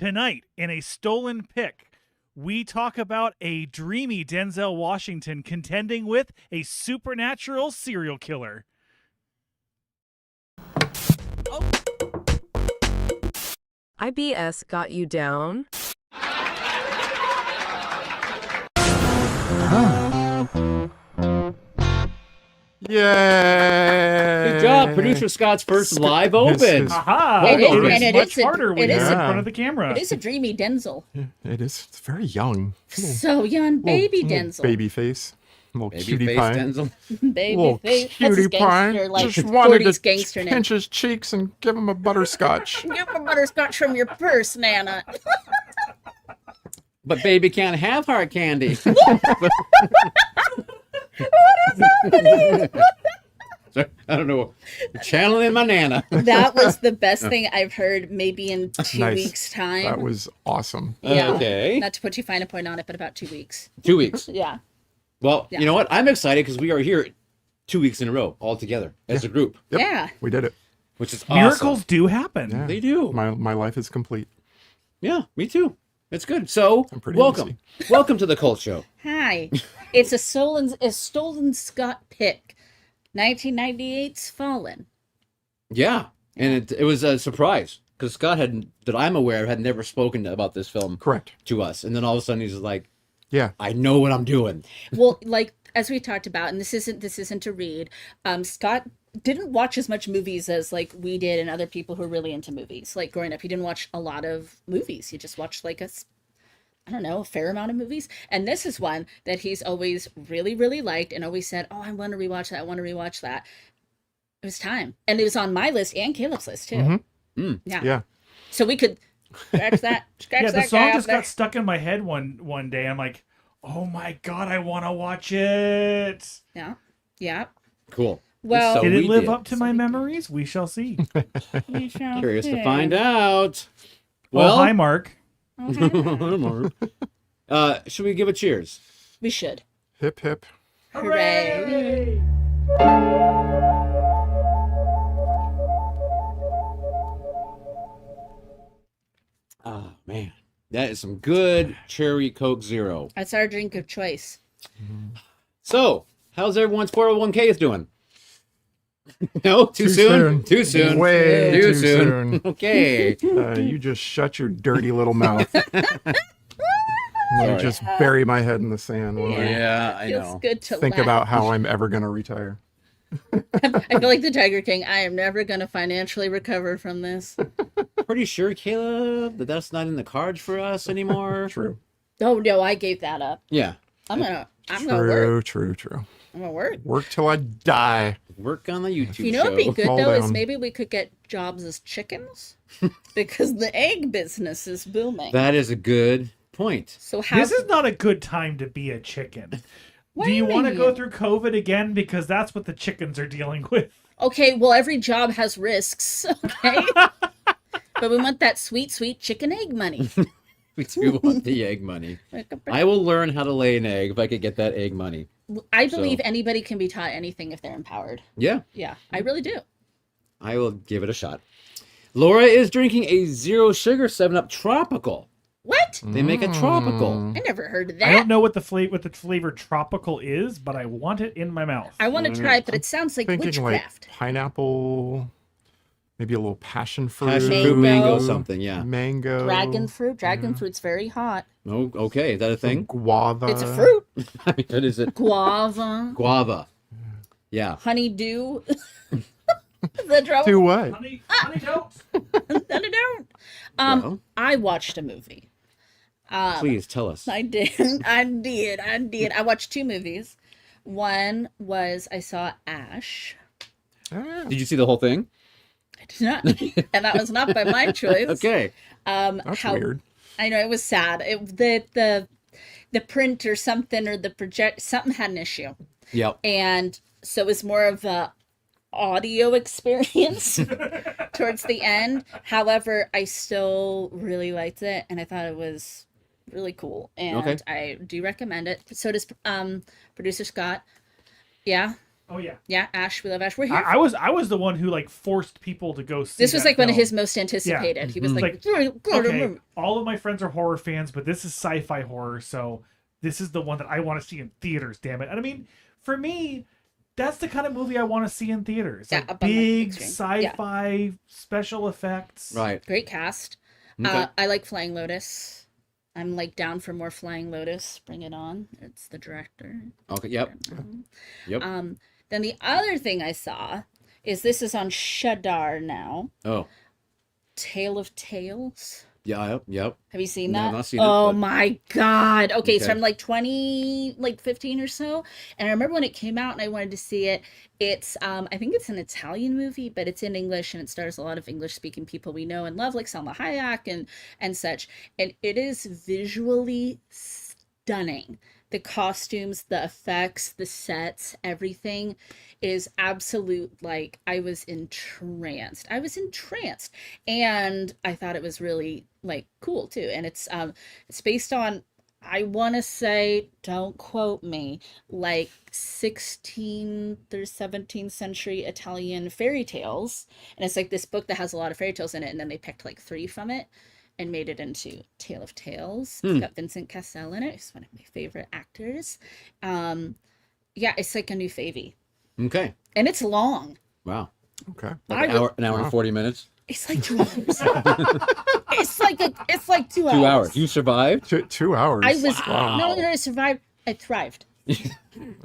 Tonight, in a stolen pick, we talk about a dreamy Denzel Washington contending with a supernatural serial killer. IBS got you down? Yay! Good job, producer Scott's first live open. Aha! Well done. It And is it much is a- harder when it you're is in a- front of the camera. It is a dreamy Denzel. It is. It's very young. So young, baby Denzel. Baby face. Little Baby cutie face pie. Denzel. Baby Little face. That's cutie his pie. gangster, like Just wanted 40s to gangster name. pinch his cheeks and give him a butterscotch. Give him a butterscotch from your purse, Nana. But baby can't have hard candy. Sorry, I don't know. Channeling my Nana. That was the best thing I've heard maybe in 2 Nice. weeks' time. That was awesome. Yeah. Okay. Not to put you fine a point on it, but about 2 weeks. 2 weeks. Yeah. Well, Yeah. you know what? I'm excited because we are here 2 weeks in a row all together as a group, Yep. Yeah. We did it. which is awesome. Miracles do happen. Yeah. They do. My life is complete. Yeah, me too. It's good. So, I'm pretty welcome. Welcome to the Cult Show. Hi. It's a stolen Scott pick. 1998's Fallen. Yeah, and it was a surprise because Scott that I'm aware of, had never spoken about this film Correct. to us, and then all of a sudden he's like, Yeah. "I know what I'm doing." Well, like as we talked about, and this isn't to read. Scott didn't watch as much movies as like we did, and other people who are really into movies. Like growing up, he didn't watch a lot of movies. He just watched like a fair amount of movies. And this is one that he's always really, really liked, and always said, "Oh, I want to rewatch that. I want to rewatch that." It was time, and it was on my list and Caleb's list too. Mm-hmm. Yeah. Yeah. So we could scratch that. Scratch Yeah, that the song guy just up there. got stuck in my head one day. I'm like, oh my god, I want to watch it. Yeah. Yeah. Cool. Well- So Did it we live did. up to my memories? We shall see. We shall Curious to see. find out. Well, Well, hi, Mark. should we give a cheers? We should. Hip hip. Hooray. Oh man, that is some good cherry Coke Zero. That's our drink of choice. So, how's everyone's 401ks doing? No, too soon. soon. Too soon. Way Too too soon. soon. Okay. You just shut your dirty little mouth. Let me Sorry. just bury my head in the sand while I Yeah, I Feels know. good to think laugh. about how I'm ever going to retire. I feel like the Tiger King. I am never going to financially recover from this. Pretty sure, Caleb, that that's not in the cards for us anymore. True. Oh no, I gave that up. Yeah. I'm gonna work. True. I'm gonna work. Work till I die. Work on the YouTube You know show. what'd be good Fall though is down. maybe we could get jobs as chickens because the egg business is booming. That is a good point. So how? This is not a good time to be a chicken. What Do you want to mean? go through COVID again? Because that's what the chickens are dealing with. Okay, well every job has risks. Okay, but we want that sweet, sweet chicken egg money. We do want the egg money. I will learn how to lay an egg if I could get that egg money. I believe So- anybody can be taught anything if they're empowered. Yeah, Yeah, I really do. I will give it a shot. Laura is drinking a zero sugar 7-Up tropical. What? They make a tropical. I never heard of I don't that. know what the flavor tropical is, but I want it in my mouth. I want to try it, but it sounds like Thinking witchcraft. like pineapple, maybe a little passion fruit. Passion Mango. fruit mango something, yeah. Mango. Dragon fruit. Dragon fruit's very hot. Oh, okay. Is that a thing? Guava. It's a fruit. I mean, what is it? Guava. Guava. Yeah. Honeydew. Is that trouble? Do what? Honey toast. No, no, no. Well. I watched a movie. Please tell us. I did. I did. I watched 2 movies. One was I saw Ash. Ah, Did you see the whole thing? I did not, and that was not by my choice. Okay. that's weird. I know it was sad. The print or something or the project something had an issue, Yep. and so it was more of a audio experience towards the end. However, I still really liked it, and I thought it was really cool, and Okay. I do recommend it. So does producer Scott. Yeah. Oh yeah. Yeah, Ash, we love Ash. We're here. I was the one who like forced people to go see. This was that like one of film. his most anticipated. He was like, okay, all of my friends are horror fans, but this is sci-fi horror, so this is the one that I want to see in theaters. Damn it! And I mean, for me, that's the kind of movie I want to see in theaters. Yeah, Like up on the big big screen. sci-fi special effects. Right. great cast. Okay. I like Flying Lotus. I'm like down for more Flying Lotus. Bring it on. It's the director. Okay. Yep. Yep. Then the other thing I saw is this is on Shudder now. Oh. Tale of Tales. Yeah. Yep. Have you seen No, that? I've not seen it, Oh but- my god. Okay, it's Okay. from like 2015 or so. And I remember when it came out and I wanted to see it. It's I think it's an Italian movie, but it's in English and it stars a lot of English speaking people we know and love, like Salma Hayek and such. And it is visually stunning. The costumes, the effects, the sets, everything is absolute. Like, I was entranced. And I thought it was really like cool too. And it's based on, I want to say, don't quote me, like 16th or 17th century Italian fairy tales. And it's like this book that has a lot of fairy tales in it, and then they picked like 3 from it and made it into Tale of Tales. It's got Vincent Cassel in it. He's one of my favorite actors. Yeah, it's like a new favy. Okay. And it's long. Wow. Okay. Like an hour and 40 minutes. It's like 2 hours. it's like 2 hours. 2 hours. You survived. 2 hours. I was not only did I survive, I thrived.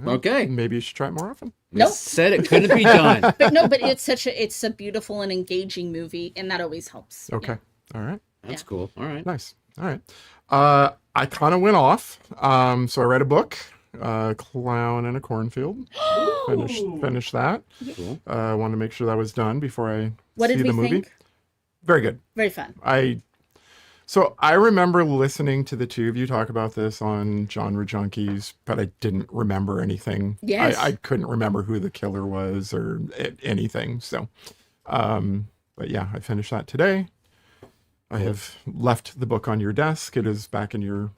Okay. Maybe you should try it more often. We Nope. said it couldn't be done. But no, but it's a beautiful and engaging movie, and that always helps. Okay. All right. That's cool. All right. Nice. All right. I kind of went off. So I read a book, Clown in a Cornfield. Finished that. Cool. Wanted to make sure that was done before I What see did we the movie. think? Very good. Very fun. So I remember listening to the two of you talk about this on Genre Junkies, but I didn't remember anything. Yes. I couldn't remember who the killer was or anything. So, but yeah, I finished that today. I have left the book on your desk. It is back in your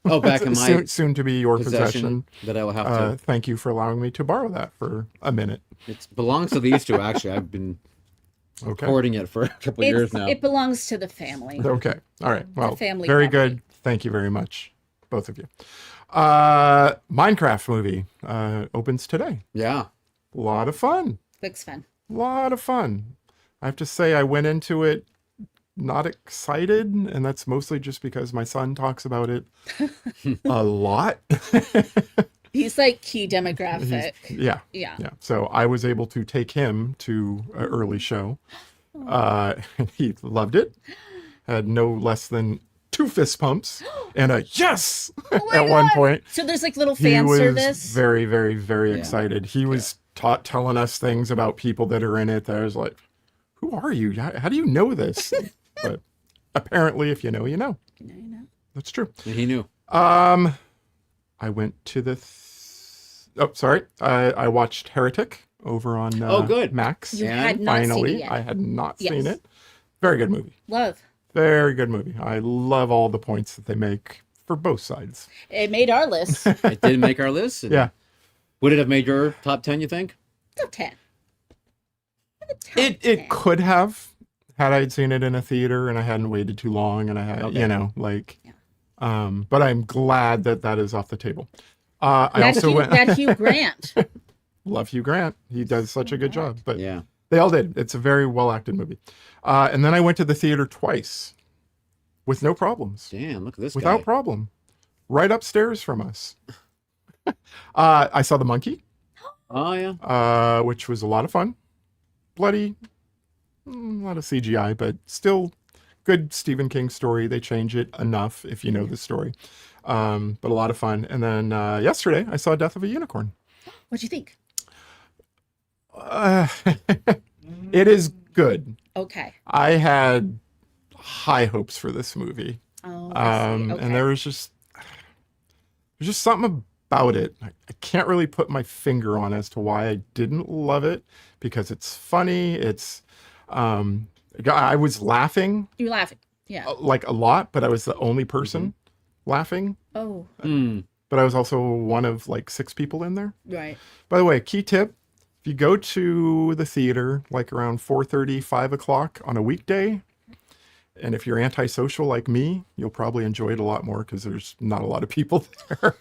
Oh, back in my soon to be your possession that I will have to. Thank you for allowing me to borrow that for a minute. It belongs to these two, actually. I've been Okay. hoarding it for a couple years now. It belongs to the family. Okay. All right. Well, family very property. good. Thank you very much, both of you. Minecraft movie opens today. Yeah. A lot of fun. Looks fun. A lot of fun. I have to say, I went into it not excited, and that's mostly just because my son talks about it a lot. He's like key demographic. Yeah. Yeah. Yeah. So I was able to take him to an early show. He loved it. Had no less than 2 fist pumps and a yes at one point. So there's like little He fan was service. very, very, very excited. He was telling us things about people that are in it that I was like, who are you? How do you know this? But apparently, if you know, you know. You know. That's true. And he knew. I went to the... I watched Heretic over on good. Max. You And had not seen it Finally, yet. I had not Yes. seen it. Very good movie. Love. Very good movie. I love all the points that they make for both sides. It made our list. It did make our list. and Yeah. Would it have made your top 10, you think? Top 10. It could have, had I seen it in a theater and I hadn't waited too long and I had, Okay. you know, like, but I'm glad that that is off the table. I also went, that Hugh Grant. love Hugh Grant. He does such a good job, but Yeah. they all did. It's a very well acted movie. And then I went to the theater twice with no problems, Damn, look at this without guy. problem, right upstairs from us. I saw The Monkey, Oh, yeah. which was a lot of fun. Bloody, a lot of CGI, but still good Stephen King story. They change it enough if you know the story. But a lot of fun. And then yesterday I saw Death of a Unicorn. What'd you think? It is good. Okay. I had high hopes for this movie. Oh, I see. Okay. And there's just something about it. I can't really put my finger on as to why I didn't love it, because it's funny. It's I was laughing You're laughing. Yeah. like a lot, but I was the only person laughing. Oh, But I was also one of like 6 people in there. right. By the way, key tip, if you go to the theater like around 4:30, 5 o'clock on a weekday, and if you're antisocial like me, you'll probably enjoy it a lot more because there's not a lot of people there.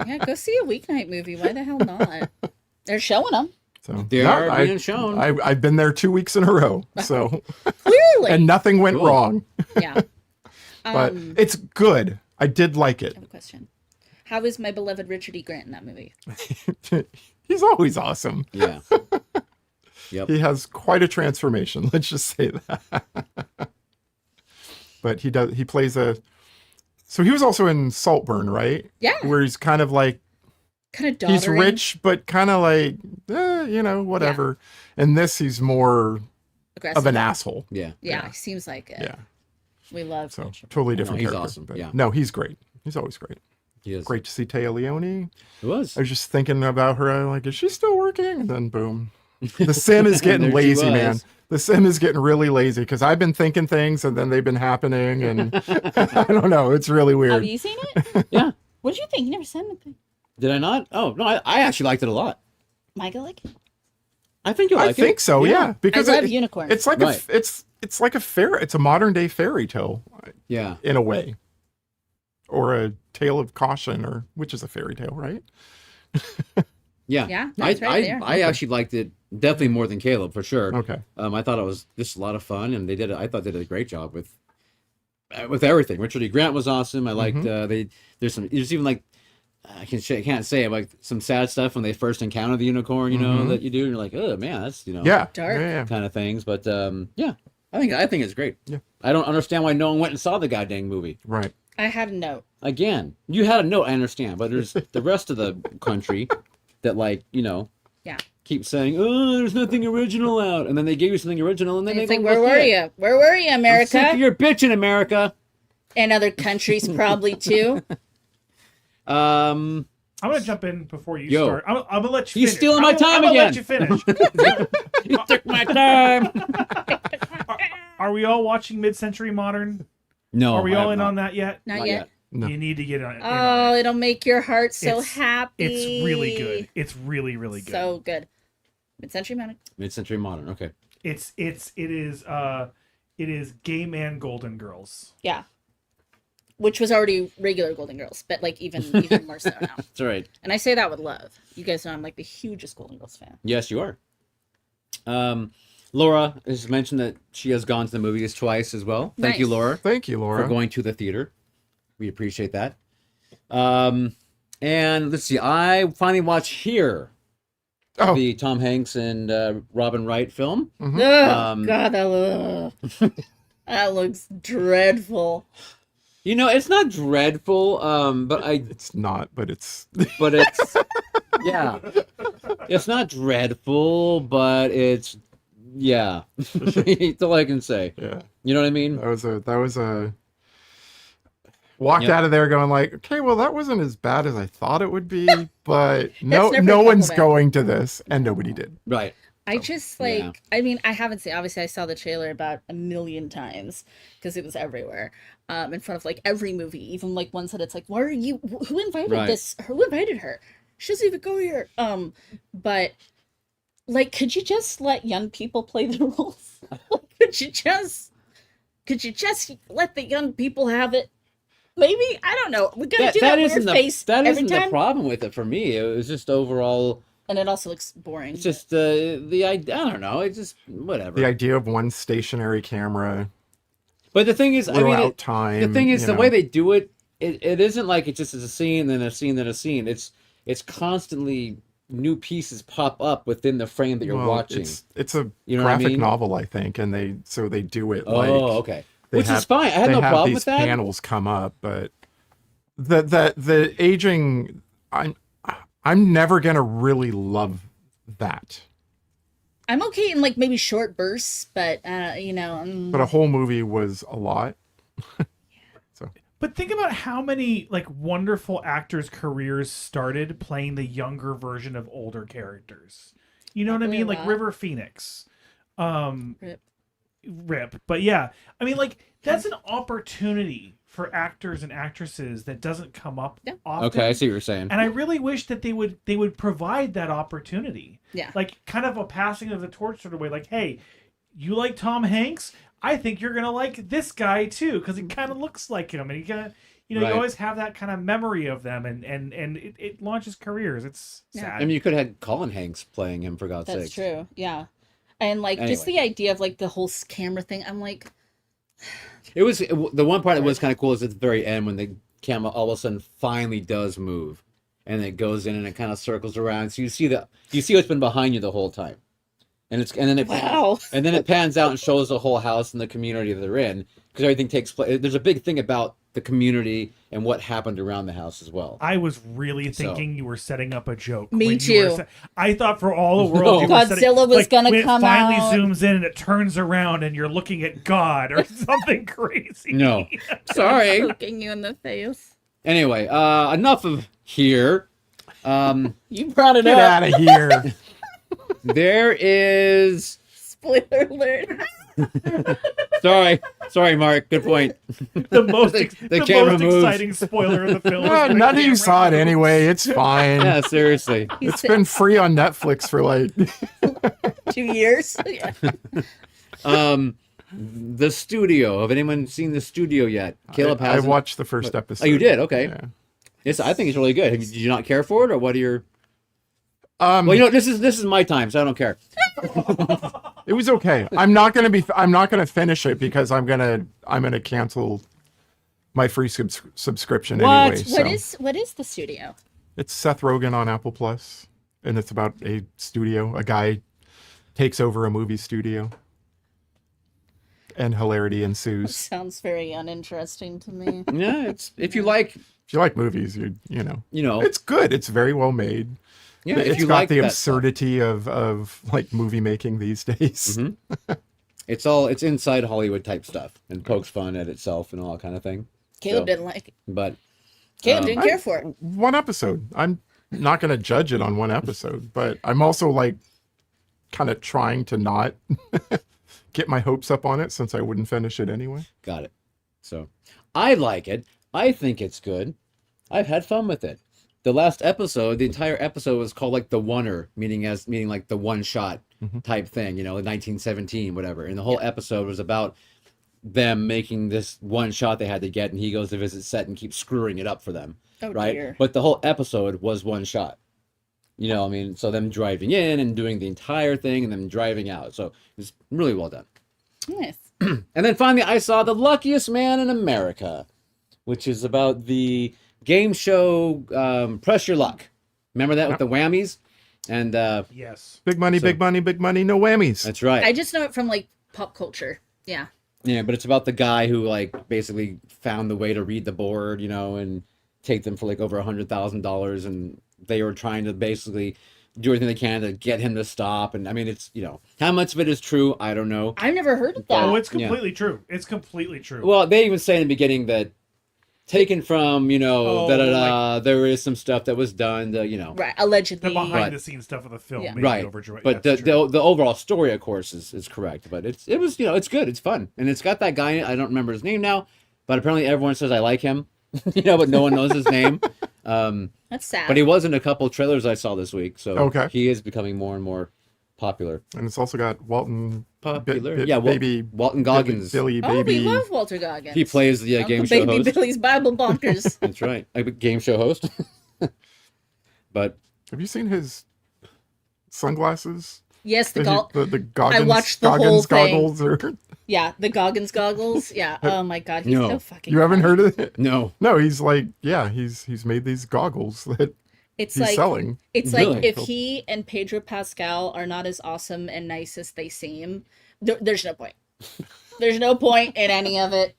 Yeah, go see a weeknight movie. Why the hell not? They're showing them. So They are being shown. I've been there 2 weeks in a row, so Clearly. and nothing went Cool. wrong. Yeah. But it's good. I did like I it. have a question. How is my beloved Richard E. Grant in that movie? He's always awesome. Yeah. Yep. He has quite a transformation. Let's just say that. But he plays so he was also in Saltburn, right? Yeah. Where he's kind of like, Kind of doddering. he's rich, but kind of like, whatever. And this, he's more Aggressive. of an asshole. Yeah. Yeah, seems like it. Yeah. We love So Richard. totally different he's character. awesome, But yeah. No, he's great. He's always great. He is. Great to see Taya Leone. It was. I was just thinking about her. I'm like, is she still working? And then boom. The sim is getting There she lazy, man. was. The sim is getting really lazy because I've been thinking things and then they've been happening. And I don't know. It's really Have weird. you seen it? Yeah. What did you think? You never said anything. Did I not? Oh, no, I actually liked it a lot. Michael, like it? I think you I like it. think so, yeah. Because I love unicorns. It's like Right. it's like it's a modern day fairy tale Yeah. in a way. Or a tale of caution, which is a fairy tale, right? Yeah. Yeah, that's right there. I actually liked it definitely more than Caleb, for sure. Okay. I thought it was just a lot of fun, and I thought they did a great job with everything. Richard E. Grant was awesome. I liked there's even like I can't say it, like some sad stuff when they first encounter the unicorn, that you do, and you're like, oh man, that's Yeah. Dark. Yeah. kind of things. But yeah, I think it's great. Yeah. I don't understand why no one went and saw the goddamn movie. Right. I had a note. Again, you had a note, I understand, but there's the rest of the country that Yeah. keep saying, oh, there's nothing original out, and then they gave you something original, and then It's they like, go, where were you? Where were you, I'm America? sick of your bitching, America. And other countries probably too. I'm gonna jump in before you Yo. start. I'm gonna let you. He's finish. stealing my time I'm gonna again. let you finish. You took my time. Are we all watching Mid-Century Modern? No, Are we I all have in not. on that yet? Not Not yet. yet. No. You need to get on it. Oh, it'll make your heart so It's- happy. It's really good. It's really, really good. So good. Mid-century man. Mid-century modern. Okay. it is gay man Golden Girls. Yeah. Which was already regular Golden Girls, but like even more so now. That's all right. And I say that with love. You guys know I'm like the hugest Golden Girls fan. Yes, you are. Laura has mentioned that she has gone to the movies twice as well. Thank you, Nice. Laura, Thank you, Laura. for going to the theater. We appreciate that. And let's see. I finally watched Here, Oh, the Tom Hanks and Robin Wright film. Oh, God, that looks dreadful. It's not dreadful, but it's not, but it's it's yeah. It's not dreadful, but it's yeah. That's all I can say. yeah. You know what I mean? That was a walked Yep. out of there going like, okay, well that wasn't as bad as I thought it would be, but never a no one's compliment. going to this, and nobody did. Right. I just yeah. I mean, I haven't seen, obviously I saw the trailer about a million times because it was everywhere, in front of like every movie, even like ones that it's like, who invited Right. this? Who invited her? She doesn't even go here. But like, could you just let young people play the roles? could you just let the young people have it? Maybe, I don't know. We're gonna do that weird face that every isn't time, the problem with it for me. It was just overall. and it also looks boring. It's just I don't know. It's just whatever. The idea of one stationary camera But the thing is, throughout time. the thing is, you the know. way they do it, it isn't like it just is a scene, then a scene, then a scene. It's constantly new pieces pop up within the frame that you're Well, watching. It's a You know what I graphic mean? novel, I think, and they do it Oh, like okay. they Which have- is fine. I had they no have problem these with that. panels come up, but the aging, I'm never gonna really love that. I'm okay in like maybe short bursts, but But a whole movie was a lot. But think about how many like wonderful actors' careers started playing the younger version of older characters. You know what I Probably mean? a Like lot. River Phoenix, Rip. rip. But yeah, I mean, like, that's an opportunity for actors and actresses that doesn't come up often. Okay, I see what you're saying. And I really wish that they would provide that opportunity. Yeah. Like, kind of a passing of the torch sort of way. Like, hey, you like Tom Hanks? I think you're gonna like this guy too, because he kind of looks like him, and you always have that kind of memory of them, and it launches careers. It's sad. I mean, you could have had Colin Hanks playing him, for God's sake. That's true. Yeah. And like just the idea of like the whole camera thing, I'm like, The one part that was kind of cool is at the very end when the camera all of a sudden finally does move, and it goes in and it kind of circles around, so you see what's been behind you the whole time, and then it pans out and shows the whole house and the community that they're in, because everything takes place. There's a big thing about the community and what happened around the house as well. I was really thinking you were setting up a joke. Me too. I thought for all the world you were Godzilla was gonna when come it finally out. zooms in and it turns around and you're looking at God or something crazy. No, sorry. Poking you in the face. Anyway, enough of here. You brought it Get up. out of here. There is. Spoiler alert. Sorry, Mark. Good point. The most, The camera most moves. exciting spoiler of the film. is when None the of you camera saw it moves. anyway. It's fine. Yeah, seriously. It's been free on Netflix for like 2 years. Yeah. The studio. Have anyone seen the studio yet? Caleb I hasn't. watched the first episode. Oh, you did? Okay. Yeah. I think it's really good. Did you not care for it, or what are your? Well, This is my time, so I don't care. it was okay. I'm not gonna finish it because I'm gonna cancel my free subscription What? anyway. So. What is the studio? It's Seth Rogen on Apple Plus, and it's about a studio. A guy takes over a movie studio, and hilarity ensues. Sounds very uninteresting to me. Yeah, it's if you like, If you like movies, you know, Oh. it's good. It's very well made. yeah, if It's you got like the that stuff. absurdity of like movie making these days. Mm-hmm. It's inside Hollywood type stuff and pokes fun at itself and all that kind of thing. Caleb So, didn't like it. But Caleb didn't care for it. One episode. I'm not going to judge it on one episode, but I'm also like kind of trying to not get my hopes up on it since I wouldn't finish it anyway. got it. So I like it. I think it's good. I've had fun with it. The last episode, the entire episode was called like the oneer, meaning like the one shot type thing, like 1917, whatever. And the whole episode was about them making this one shot they had to get, and he goes to visit set and keeps screwing it up for them. Oh, right? dear. But the whole episode was one shot. So them driving in and doing the entire thing and then driving out. So it was really well done. Nice. And then finally, I saw The Luckiest Man in America, which is about the game show Press Your Luck. Remember that with the whammies? And Yes. Big money, big money, big money, no whammies. that's right. I just know it from like pop culture. Yeah. Yeah, but it's about the guy who like basically found the way to read the board, and take them for like over $100,000, and they were trying to basically do everything they can to get him to stop. And I mean, it's how much of it is true, I don't know. I've never heard of that. Oh, it's completely true. It's completely true. Well, they even say in the beginning that taken from there is some stuff that was done to Right. Allegedly. the behind Right. the scenes stuff of the film. Yeah. Maybe right. overjoyed. But That's the true. the overall story, of course, is correct. But it's good. It's fun, and it's got that guy in it. I don't remember his name now, but apparently everyone says I like him. But no one knows his name. That's sad. But he was in a couple trailers I saw this week, so Okay. he is becoming more and more popular. And it's also got Walton Popular, baby Walton Goggins. Billy Oh, baby. we love Walter Goggins. He plays the game show Baby host. Billy's Bible Bonkers. That's right, a game show host. But Have you seen his sunglasses? Yes, The Goggins, I watched the Goggins whole thing. goggles. Or yeah, the Goggins goggles. Yeah. Oh my God, he's No. so fucking. you haven't funny. heard of it? no, No, he's like, yeah, he's made these goggles that It's he's like selling. it's Really? like if he and Pedro Pascal are not as awesome and nice as they seem, there's no point. There's no point in any of it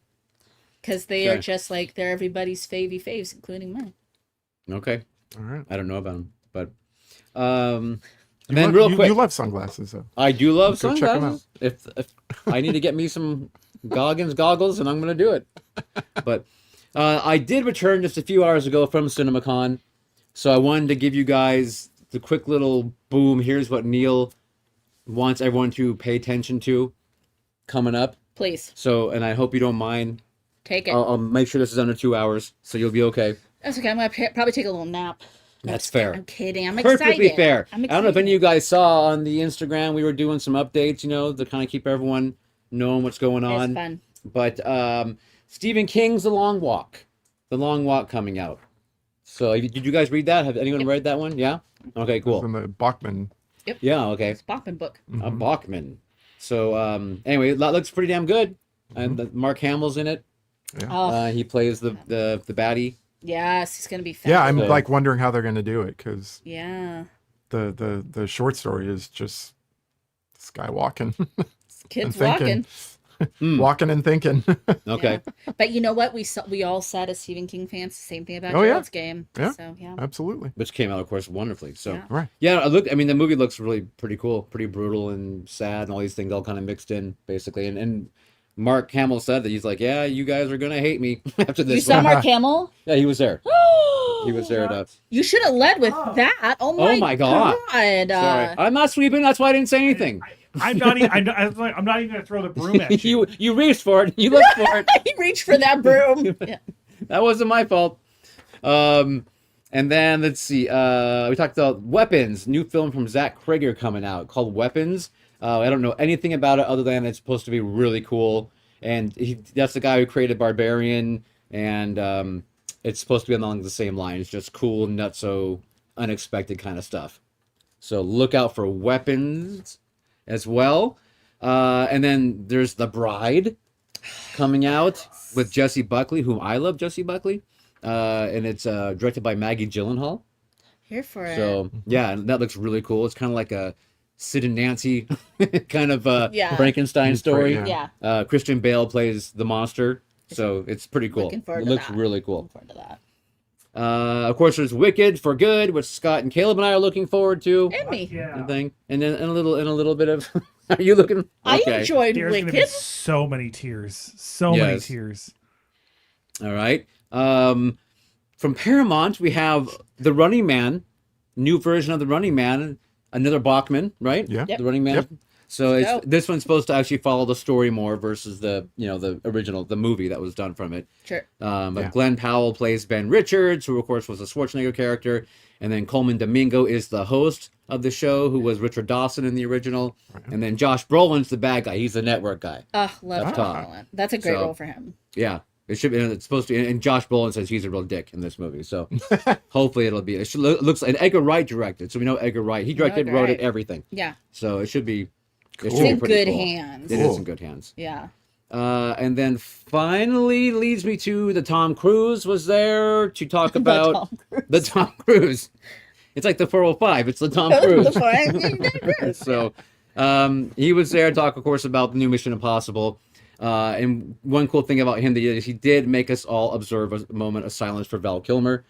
because they are Okay. just like they're everybody's faves, including mine. okay, All right. I don't know about him, but You then love, real you, quick, you love sunglasses, though. I do love Go check 'em sunglasses. If I need to get me some Goggins goggles, and I'm going to do it. But I did return just a few hours ago from CinemaCon, so I wanted to give you guys the quick little boom. Here's what Neil wants everyone to pay attention to. coming up. Please So, and I hope you don't mind. take it. I'll make sure this is under 2 hours, so you'll be okay. That's okay. I'm gonna probably take a little nap. That's fair. I'm kidding. I'm Perfectly excited. fair. I'm I don't know if excited. any of you guys saw on the Instagram, we were doing some updates, to kind of keep everyone knowing what's going It's on. fun. But Stephen King's The Long Walk coming out. So did you guys read that? Have anyone read that one? Yeah? Okay, cool. From the Bachman. Yeah, okay. It's Bachman book. A Bachman. So anyway, that looks pretty damn good. And Mark Hamill's in it. Oh, He plays the baddie. yes, he's gonna be fabulous. Yeah, I'm So- like wondering how they're going to do it because Yeah. the short story is just this guy walking, Kids thinking. walking. walking and thinking. Okay. Yeah. But you know what? We all said as Stephen King fans the same thing about Oh, yeah. Gerald's Game. Yeah. So yeah. Absolutely. Which came out, of course, wonderfully. So Yeah. Right. yeah, the movie looks really pretty cool, pretty brutal and sad, and all these things all kind of mixed in, basically. And Mark Hamill said that he's like, yeah, you guys are gonna hate me after You this saw one. Mark Hamill? Yeah, he was there. He was there. You should have led with that. Oh my God. God. Sorry, I'm not sweeping. That's why I didn't say anything. I'm not even. I'm not even gonna throw the broom at you. you reached for it. You looked for it. He reached for that broom. Yeah. That wasn't my fault. And then let's see. We talked about Weapons, new film from Zach Krieger coming out called Weapons. I don't know anything about it other than it's supposed to be really cool. And that's the guy who created Barbarian, and it's supposed to be along the same lines, just cool, nutso, unexpected kind of stuff. So look out for Weapons as well. And then there's The Bride coming out with Jessie Buckley, whom I love, Jessie Buckley. And it's directed by Maggie Gyllenhaal. Here for it. So yeah, and that looks really cool. It's kind of like a Sid and Nancy kind of Yeah. Frankenstein story. Yeah. Yeah. Christian Bale plays the monster, so it's pretty cool. Looking forward It to looks that. really cool. Looking forward to that. Of course, there's Wicked for Good, which Scott and Caleb and I are looking forward to. And me. Yeah. Thing. And then and a little bit of. Are you looking? I Okay. enjoyed There's gonna be Wicked. so many tears. So many Yes. tears. All right. From Paramount, we have The Running Man, new version of The Running Man, another Bachman, right? Yeah. Yep. The Running Man. Yep. So Let's go. this one's supposed to actually follow the story more versus the the original, the movie that was done from it. Sure. But Yeah. Glenn Powell plays Ben Richards, who of course was a Schwarzenegger character, and then Coleman Domingo is the host of the show, who was Richard Dawson in the original, and then Josh Brolin's the bad guy. He's the network guy. Love Up Josh top. Brolin. That's a great So- role for him. Yeah, it should be. It's supposed to. And Josh Brolin says he's a real dick in this movie. So hopefully it'll be. It should looks like Edgar Wright directed, so we know Edgar Wright. He directed, Edgar wrote Wright. it, everything. Yeah. So it should be. It It's should be in pretty good cool. hands. It is Cool. in good hands. Yeah. And then finally leads me to the Tom Cruise was there to talk The about Tom Cruise. the Tom Cruise. It's like the 405. It's the Tom Cruise. So he was there to talk, of course, about the new Mission Impossible. And one cool thing about him that is he did make us all observe a moment of silence for Val Kilmer.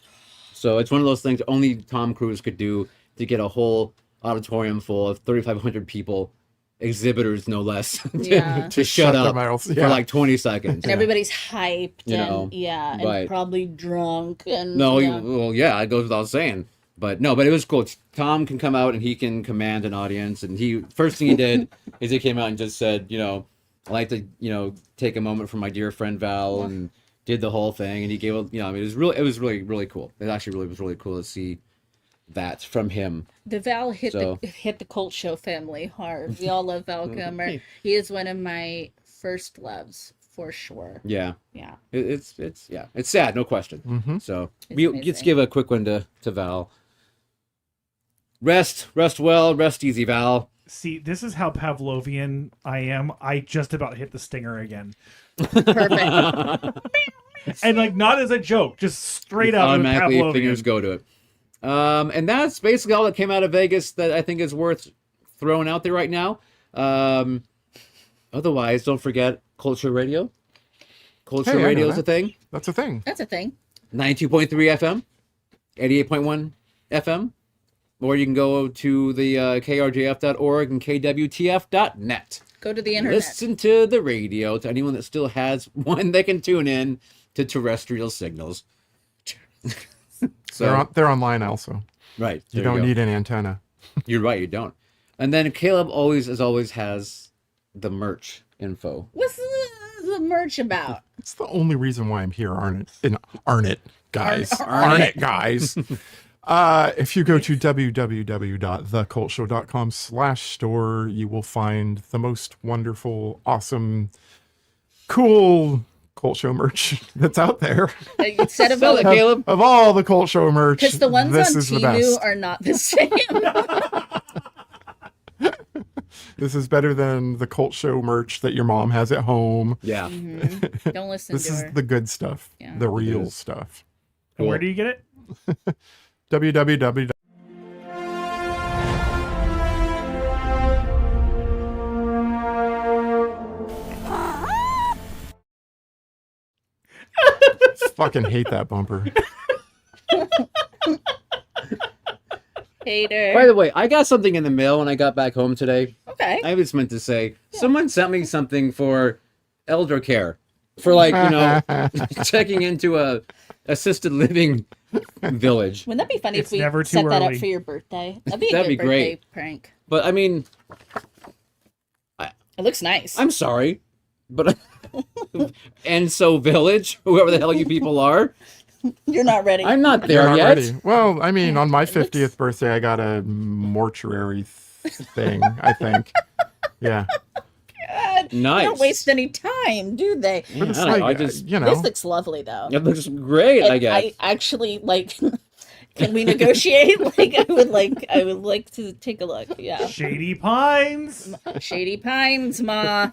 So it's one of those things only Tom Cruise could do to get a whole auditorium full of 3,500 people, exhibitors no less, Yeah. to shut their up mouths. for Yeah. like 20 seconds. And everybody's hyped You and know, yeah, and right. probably drunk and No, yeah. well, yeah, it goes without saying. But no, but it was cool. Tom can come out and he can command an audience. And he first thing he did is he came out and just said, I'd like to, take a moment for my dear friend Val, and did the whole thing. And he gave, it was really, really cool. It actually really was really cool to see that from him. The Val hit So- the cult show family hard. We all love Val Kilmer. He is one of my first loves for sure. Yeah, Yeah. it's sad, no question. Mhm. So It's let's amazing. give a quick one to Val. Rest well, rest easy, Val. See, this is how Pavlovian I am. I just about hit the stinger again, Perfect. and like not as a joke, just straight out with Automatically Pavlovian. fingers go to it. And that's basically all that came out of Vegas that I think is worth throwing out there right now. Otherwise, don't forget CULTSHOW Radio. CULTSHOW Hey, I know Radio is that. a thing. That's a thing. That's a thing. 92.3 FM, 88.1 FM, or you can go to the krjf.org and kwtf.net. Go to the internet. Listen to the radio. To anyone that still has one, they can tune in to terrestrial signals. So They're online also. right, You there don't go. need an antenna. You're right, you don't. And then Caleb always has the merch info. What's the merch about? It's the only reason why I'm here, aren't it, guys? Aren't Aren't it, guys? If you go to www.thecultshow.com/store, you will find the most wonderful, awesome, cool Cult Show merch that's out there. Instead of Sell it, Caleb. Of all the Cult Show merch, because the ones this on is the Temu best. are not the same. This is better than the Cult Show merch that your mom has at home. Yeah. Don't listen This to is her. the good stuff, Yeah. the real is. stuff. And where do you get it? www. Fucking hate that bumper. Hater. By the way, I got something in the mail when I got back home today. Okay. I was meant to say, someone sent me something for elder care. For like, checking into a assisted living village. Wouldn't that be funny It's if we never too set that up early. for your birthday? That'd be a That'd good be great. birthday prank. But I mean, It looks nice. I'm sorry, but and so village, whoever the hell you people are, You're not ready. I'm not You're there not yet. ready. Well, I mean, on my It looks- 50th birthday, I got a mortuary thing, I think. Yeah. God, Nice. They don't waste any time, do they? Yeah, But it's I don't know, like, I just you know, This looks lovely, though. it looks great. And I guess. I actually like. Can we negotiate? I would like to take a look. Yeah. Shady Pines. Shady Pines, ma.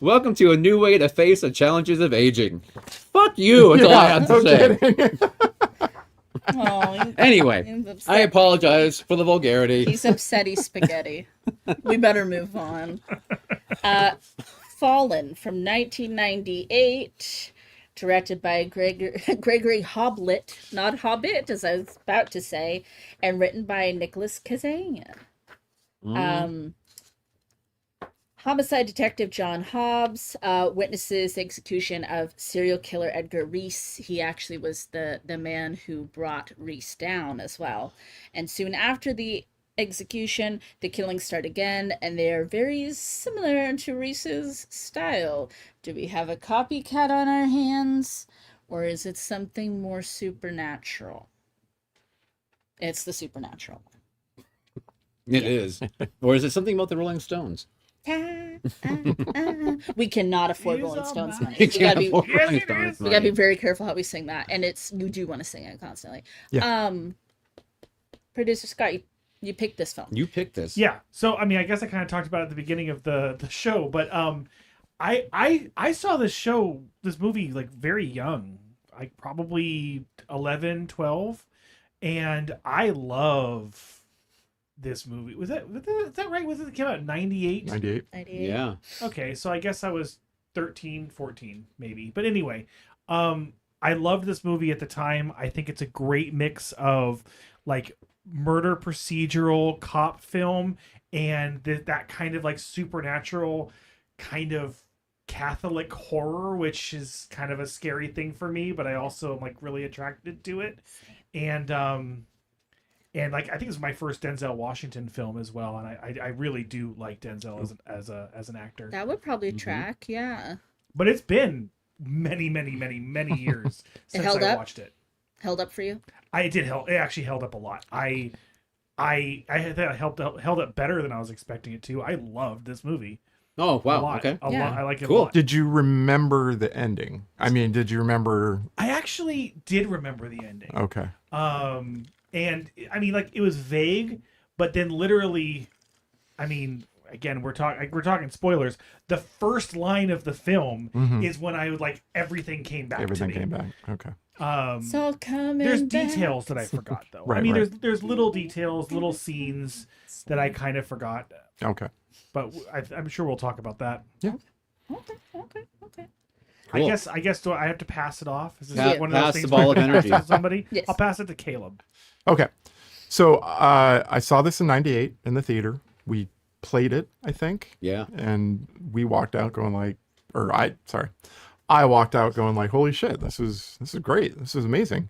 Welcome to a new way to face the challenges of aging. Fuck you. That's all I have to no say. kidding. Oh, Anyway, he's I upset. apologize for the vulgarity. He's upsetty spaghetti. We better move on. Fallen from 1998, directed by Gregory Hoblit, not Hobbit, as I was about to say, and written by Nicholas Kazan. Homicide detective John Hobbs witnesses the execution of serial killer Edgar Reese. He actually was the man who brought Reese down as well. And soon after the execution, the killings start again, and they are very similar to Reese's style. Do we have a copycat on our hands, or is it something more supernatural? It's the supernatural one. It is. Or is it something about the Rolling Stones? We cannot afford Use Rolling all Stones my- money. You We gotta can't be, afford Yes, Rolling it Stones is. we gotta be money. very careful how we sing that, and you do want to sing it constantly. Yeah. Producer Scott, you picked this film. You picked this. Yeah. So I mean, I guess I kind of talked about it at the beginning of the show, but I saw this movie like very young, like probably 11, 12, and I love this movie. Is that right? Was it came out in 98? 98. 98. Yeah. Okay, so I guess I was 13, 14 maybe. But anyway, I loved this movie at the time. I think it's a great mix of like murder procedural cop film and that kind of like supernatural kind of Catholic horror, which is kind of a scary thing for me, but I also am like really attracted to it. And like I think this was my first Denzel Washington film as well, and I really do like Denzel as an actor. That would probably track, yeah. But it's been many years since held I up? watched it. Held up for you? It actually held up a lot. I think it held up better than I was expecting it to. I loved this movie. Oh, A wow. lot. Okay. A Yeah. lot. I like it Cool. a lot. Did you remember the ending? I mean, did you remember? I actually did remember the ending. Okay. And I mean, like it was vague, but then literally, I mean, again, we're talking spoilers. The first line of the film is when I would like everything came back. Everything to me. came back. Okay. So coming There's back. details that I forgot though. I Right, mean, right. there's little details, little scenes that I kind of forgot, Okay. but I'm sure we'll talk about that. Okay. Cool. I guess do I have to pass it off? Is this Pa- like one of those pass things the ball where of I pass it energy. to somebody? Yes. I'll pass it to Caleb. Okay. So I saw this in 98 in the theater. We played it, I think. Yeah. And we walked out going like, I walked out going like, holy shit, this is great. This is amazing.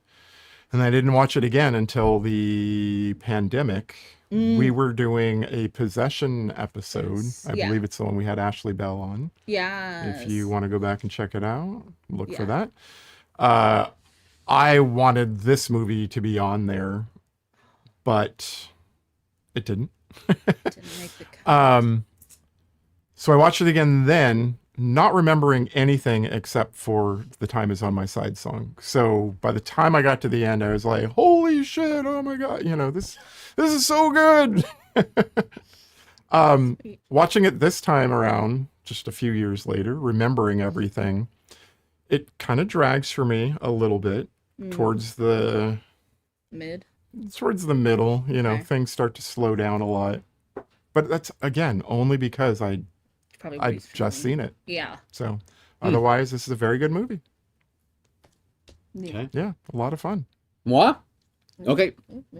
And I didn't watch it again until the pandemic. We were doing a possession episode. Yes. I Yeah. believe it's the one we had Ashley Bell on. Yeah. If you want to go back and check it out, look for that. I wanted this movie to be on there, but it didn't. Didn't make the cut. So I watched it again then, not remembering anything except for the Time Is On My Side song. So by the time I got to the end, I was like, holy shit, oh my God, this is so good. Watching it this time around, just a few years later, remembering everything, it kind of drags for me a little bit towards the middle, Okay. things start to slow down a lot. But that's, again, only because I'd just seen it. Yeah. So otherwise, this is a very good movie. Okay. Yeah, a lot of fun. Moi? Okay.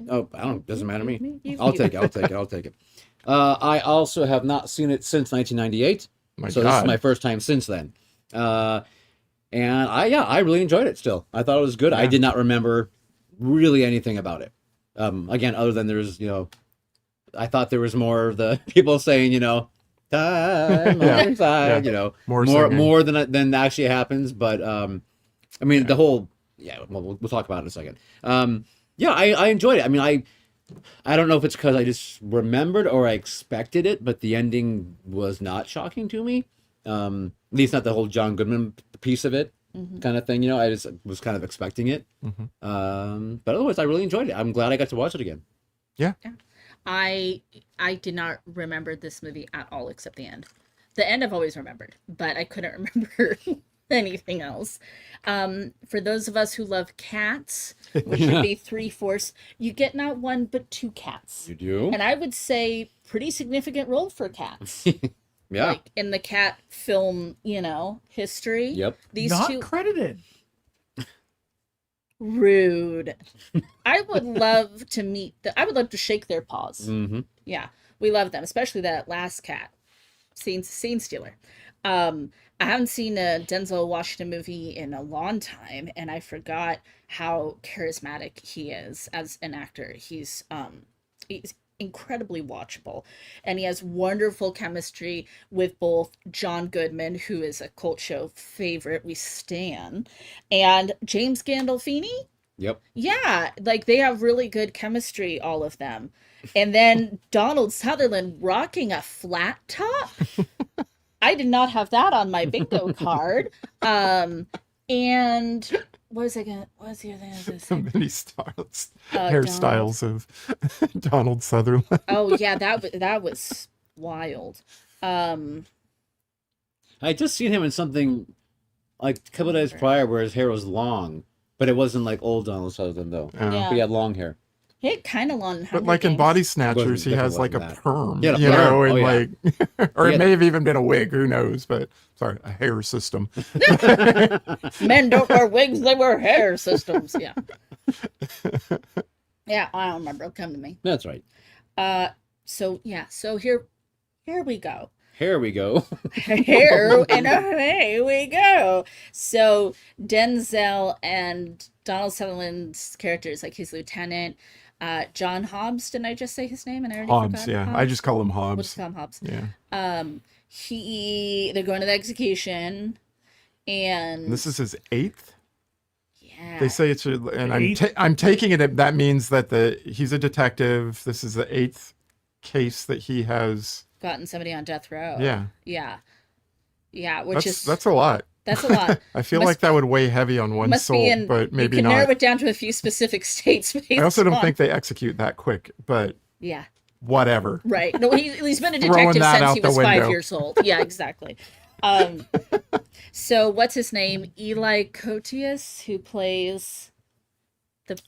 Oh, I don't. Doesn't matter to me. I'll take it. I also have not seen it since 1998. My So God. this is my first time since then. And I really enjoyed it still. I thought it was good. I Yeah. did not remember really anything about it. Again, other than there's, I thought there was more of the people saying, time on your side, More singing. more than actually happens. But, I mean, the whole, we'll talk about it in a second. I enjoyed it. I mean, I don't know if it's because I just remembered or I expected it, but the ending was not shocking to me. At least not the whole John Goodman piece of it kind of thing. I just was kind of expecting it. But otherwise, I really enjoyed it. I'm glad I got to watch it again. Yeah. I did not remember this movie at all except the end. The end I've always remembered, but I couldn't remember anything else. For those of us who love cats, which would be 3/4, you get not one but two cats. You do? And I would say pretty significant role for cats. Yeah. Like in the cat film, history. Yep. These Not two credited. rude. I would love to meet I would love to shake their paws. Mm-hmm. Yeah. We love them, especially that last cat. Scene stealer. I haven't seen a Denzel Washington movie in a long time, and I forgot how charismatic he is as an actor. He's incredibly watchable, and he has wonderful chemistry with both John Goodman, who is a cult show favorite, we stan, and James Gandolfini. Yep. Yeah, like they have really good chemistry, all of them. And then Donald Sutherland rocking a flat top. I did not have that on my bingo card. And what was the other thing I was gonna say? Many hairstyles of Donald Sutherland. Oh yeah, that was wild. I had just seen him in something like a couple of days prior where his hair was long, but it wasn't like old Donald Sutherland though. Yeah. He had long hair. He had kind of long. But like in Body Snatchers, Wasn't- he has like a definitely perm, He had a perm. and Oh, yeah. like, or He it had- may have even been a wig. Who knows? But sorry, a hair system. Men don't wear wigs; they wear hair systems. Yeah. Yeah, I don't remember. It'll come to me. That's right. So here we go. Here we go. Here and away we go. So Denzel and Donald Sutherland's characters, like his lieutenant, John Hobbs. Didn't I just say his name? And I already Hobbs, forgot? yeah. I just call him We'll just Hobbs. call him Hobbs. Yeah. They're going to the execution, and This is his 8th. yeah. They say it's, and Eighth? I'm taking it. That means that he's a detective. This is the 8th case that he has. Gotten somebody on death row. Yeah. Yeah, which That's a lot. that's a lot. I feel Must- like that would weigh heavy on one Must soul, be in, but maybe you can narrow not. it down to a few specific states. Based I also don't on- think they execute that quick, but Yeah, whatever. right. No, he's been a Throwing detective that since out he the was 5 window. years old. Yeah, exactly. So what's his name? Eli Cotius, who plays the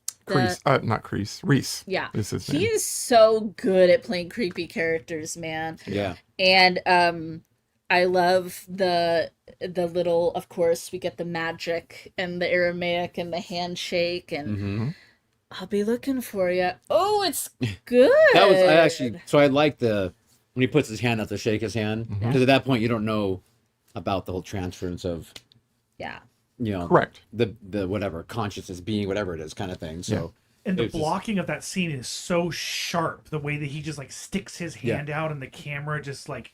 Not Crease. Reese. yeah. Is his He name. is so good at playing creepy characters, man. Yeah. And I love the little, of course, we get the magic and the Aramaic and the handshake and Mm-hmm. I'll be looking for you. Oh, it's good. That was so I like when he puts his hand out to shake his hand, because at that point you don't know about the whole transference of yeah. Correct. the whatever consciousness being, whatever it is, kind of thing. So And the it's just- blocking of that scene is so sharp. The way that he just like sticks his hand out and the camera just like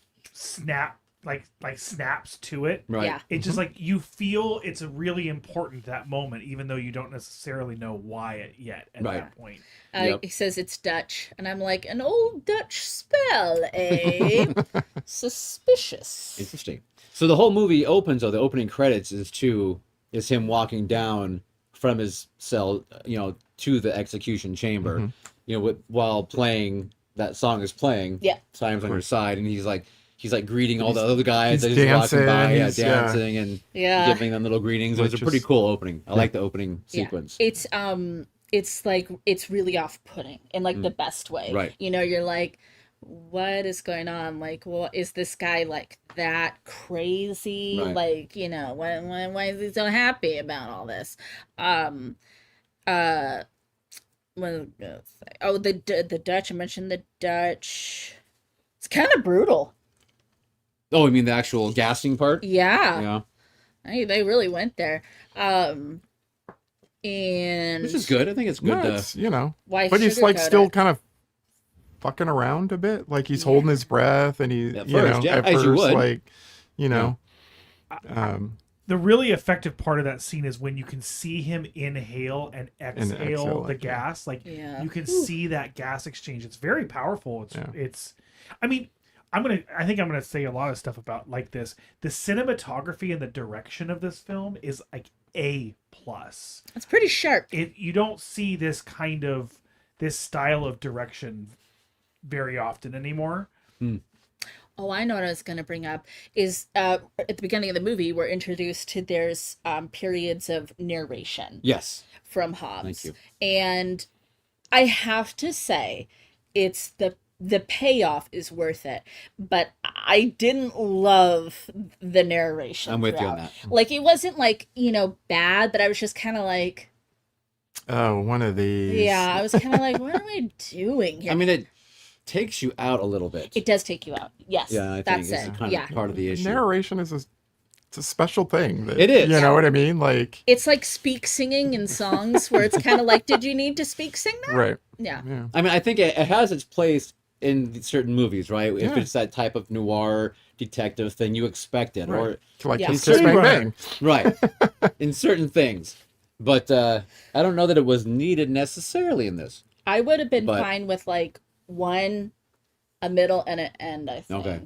snaps to it. right. Yeah. It's just like you feel it's really important that moment, even though you don't necessarily know why it yet at Right. that point. Yep. He says it's Dutch, and I'm like, an old Dutch spell, eh? Suspicious. Interesting. So the whole movie opens, though, the opening credits is him walking down from his cell, to the execution chamber, while playing that song is playing. Yeah. Time's on your side, and he's like greeting all the other guys he's that he's walking by, dancing, dancing and giving them little greetings. It was a pretty cool opening. I like the opening sequence. It's like it's really off-putting in like the best way. Right. You're like, what is going on? Like, well, is this guy like that crazy? Right. Like, why is he so happy about all this? The Dutch. I mentioned the Dutch. It's kind of brutal. Oh, you mean the actual gassing part? Yeah. Yeah. They really went there. And Which is good. I think it's good. No, it's, Why but he's like sugarcoat still it? kind of fucking around a bit. Like he's holding his breath and he, At first, at as you first, would. like, The really effective part of that scene is when you can see him inhale and exhale the gas. Like you can see that gas exchange. It's very powerful. I think I'm gonna say a lot of stuff about like this. The cinematography and the direction of this film is like A+. It's pretty sharp. You don't see this style of direction very often anymore. Oh, I know what I was going to bring up is at the beginning of the movie, we're introduced to there's periods of narration Yes. from Hobbs. Thank you. And I have to say, it's the payoff is worth it, but I didn't love the narration. I'm with you on throughout. that. Like, it wasn't like, bad, but I was just kind of like, oh, one of these. yeah, I was kind of like, what am I doing here? I mean, it takes you out a little bit. It does take you out. Yes, Yeah, I think that's it's it. kind of part of the issue. Narration is it's a special thing. It is. You know what I mean? Like, It's like speak singing in songs where it's kind of like, did you need to speak sing that? right. Yeah. Yeah. I mean, I think it has its place in certain movies, right? If Yeah. it's that type of noir detective thing, you expect it, Right. Like Yeah. Kiss Kiss Bang Bang. or right in certain things. But I don't know that it was needed necessarily in this. I would have been But- fine with like a middle and an end, I think. Okay.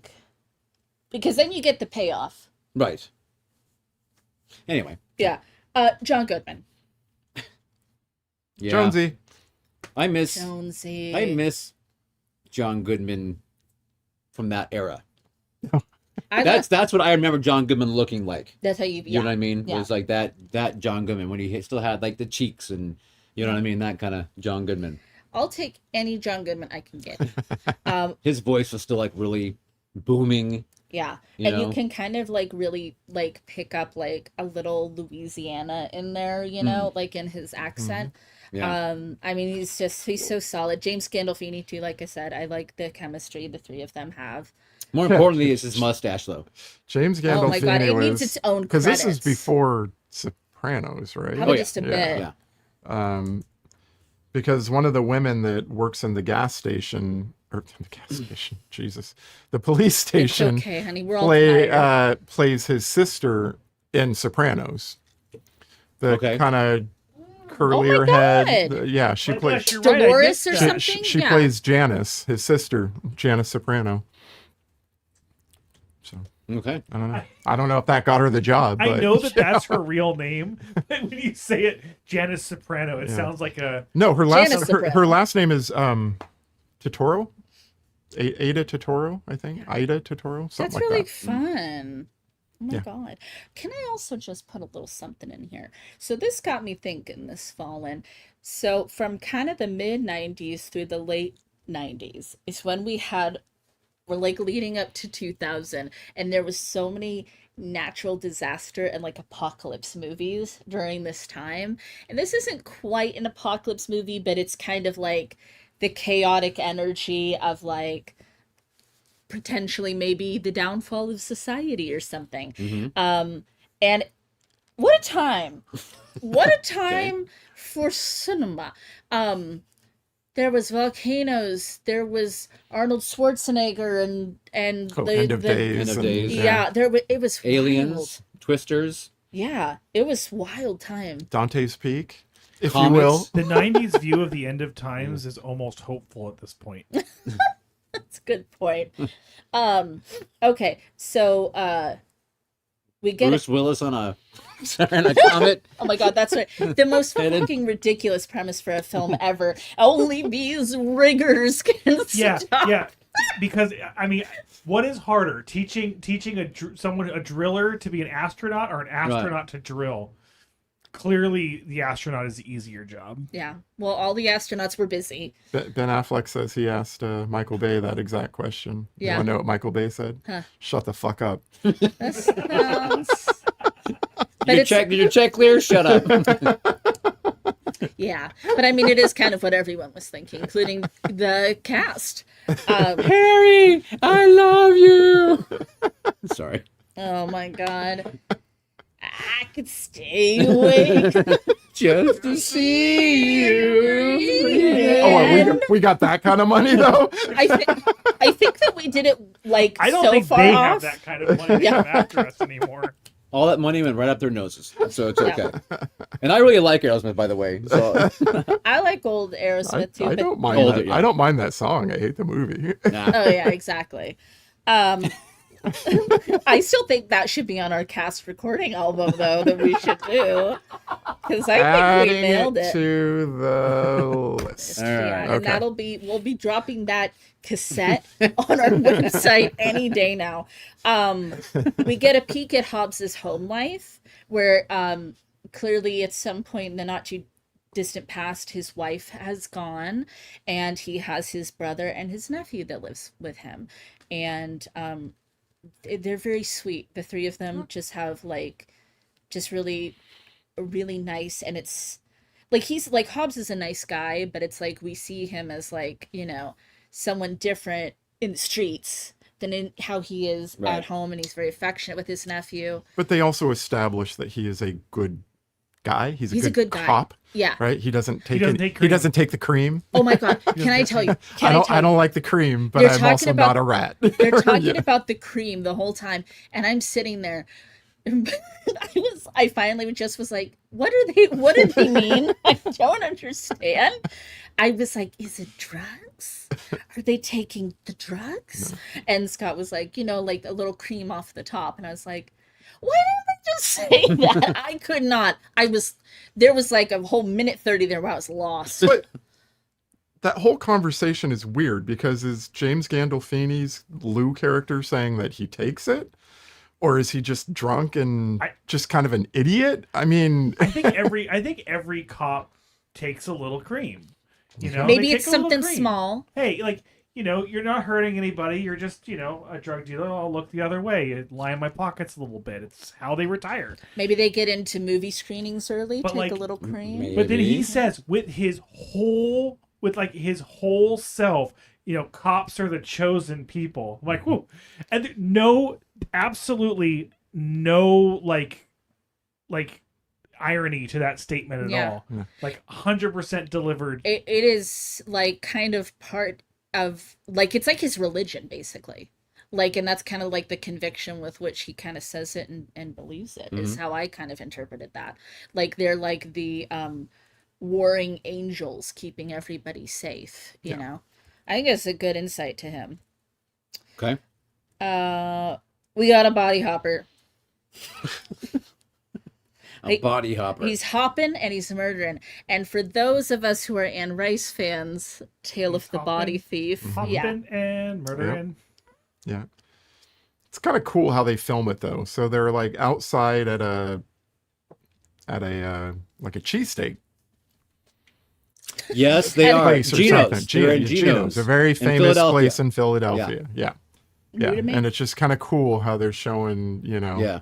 Because then you get the payoff. Right. Anyway, Yeah. John Goodman. yeah. Jonesy. I miss Jonesy. John Goodman from that era. I That's what I remember John Goodman looking like. that's how you. You know what I mean? Yeah. It was like that John Goodman when he still had like the cheeks and you know what I mean, that kind of John Goodman. I'll take any John Goodman I can get. His voice was still like really booming. Yeah. You And know? you can kind of like really like pick up like a little Louisiana in there, like in his accent. Yeah. I mean, he's so solid. James Gandolfini too, like I said. I like the chemistry the three of them have. More importantly, is his mustache though. James Gandolfini Oh my god, it was, needs its own because credits. this is before Sopranos, right? Probably yeah. just a bit. Yeah. Because one of the women that works in the gas station, or the gas station, Jesus, the police It's station, okay, honey. We're all tired. plays his sister in Sopranos. The Okay. kind of curlier God. head. Yeah, she Well, plays. yes, you're right, I Dolores get or that. something? She Yeah. plays Janice, his sister, Janice Soprano. So Okay. I don't know if that got her the job. I but, know that that's her real name. When you say it, Janice Soprano, it sounds like a. No, her Janice last Soprano. her last name is Totoro. Ada Totoro, I think. Ida Totoro, something That's like really that. fun. Oh my Yeah. god. Can I also just put a little something in here? So this got me thinking this fallen. So from kind of the mid 90s through the late 90s is when we're like leading up to 2000, and there was so many natural disaster and like apocalypse movies during this time. And this isn't quite an apocalypse movie, but it's kind of like the chaotic energy of like potentially maybe the downfall of society or something. And what a time. What a time for cinema. There was volcanoes. There was Arnold Schwarzenegger and End of Days. End of Days. Yeah, it was Aliens, wild. Twisters, Yeah, it was wild time. Dante's Peak, if Comics. you will. The 90s view of the end of times is almost hopeful at this point. That's a good point. Okay, so we get Bruce Willis on a comet. Oh my god, that's right. The most fucking ridiculous premise for a film ever. Only these riggers can stop. Yeah. Because I mean, what is harder, teaching a driller to be an astronaut or an astronaut to drill? Clearly, the astronaut is the easier job. Yeah. Well, all the astronauts were busy. Ben Affleck says he asked Michael Bay that exact question. Yeah. You want to know what Michael Bay said? Huh. Shut the fuck up. That sounds... Did your check clear? Shut up. Yeah, but I mean, it is kind of what everyone was thinking, including the cast. Harry, I love you. Sorry. Oh my god. I could stay awake. Just to see you. Oh, we got that kind of money though. I think that we did it like I don't so think far they off. have that kind of money to come after us anymore. All that money went right up their noses, so it's okay. And I really like Aerosmith, by the way. So I like old Aerosmith too. I but... don't mind Older, that. yeah. I don't mind that song. I hate the movie. nah. Oh yeah, exactly. I still think that should be on our cast recording album, though, that we should do, because I think we nailed it. To the list. All right. Yeah, Okay. and we'll be dropping that cassette on our website any day now. We get a peek at Hobbs's home life, where clearly at some point in the not too distant past, his wife has gone, and he has his brother and his nephew that lives with him, and they're very sweet. The three of them just have just really nice, and it's like he's like Hobbs is a nice guy, but it's like we see him as someone different in the streets than in how he is at home, and he's very affectionate with his nephew. But they also establish that he is a good guy. He's a good guy. cop. Yeah. Right? He doesn't take cream. the cream. Oh my god, can I tell you? I don't like the cream, but They're I'm talking also about- not a rat. They're talking Yeah. about the cream the whole time, and I'm sitting there. I finally just was like, what do they mean? I don't understand. I was like, is it drugs? Are they taking the drugs? No. And Scott was like, like a little cream off the top. And I was like, why did they just say that? I could not. There was like a whole minute 30 there where I was lost. But that whole conversation is weird because is James Gandolfini's Lou character saying that he takes it? Or is he just drunk and just kind of an idiot? I mean, I think every cop takes a little cream. Maybe it's something small. Hey, you're not hurting anybody. You're just, a drug dealer. I'll look the other way. Lie in my pockets a little bit. It's how they retire. Maybe they get into movie screenings early, but take a little cream. Maybe. But then he says with his whole self, cops are the chosen people. I'm like, whoo. And absolutely no irony to that statement at all. Yeah. 100% delivered. It is kind of part of it's like his religion basically, and that's kind of the conviction with which he kind of says it and believes it. Is how I kind of interpreted that. They're like the warring angels keeping everybody safe, you know. I think it's a good insight to him. Okay. We got a body hopper. Body hopper. He's hopping and he's murdering. And for those of us who are Anne Rice fans, Tale of the Body Thief. Hopping and murdering. Yeah. It's kind of cool how they film it though. So they're outside at a cheesesteak. Yes, they are. Place or something. They're in Geno's, a very famous place in Philadelphia. Yeah. New to me. And it's just kind of cool how they're showing, Yeah.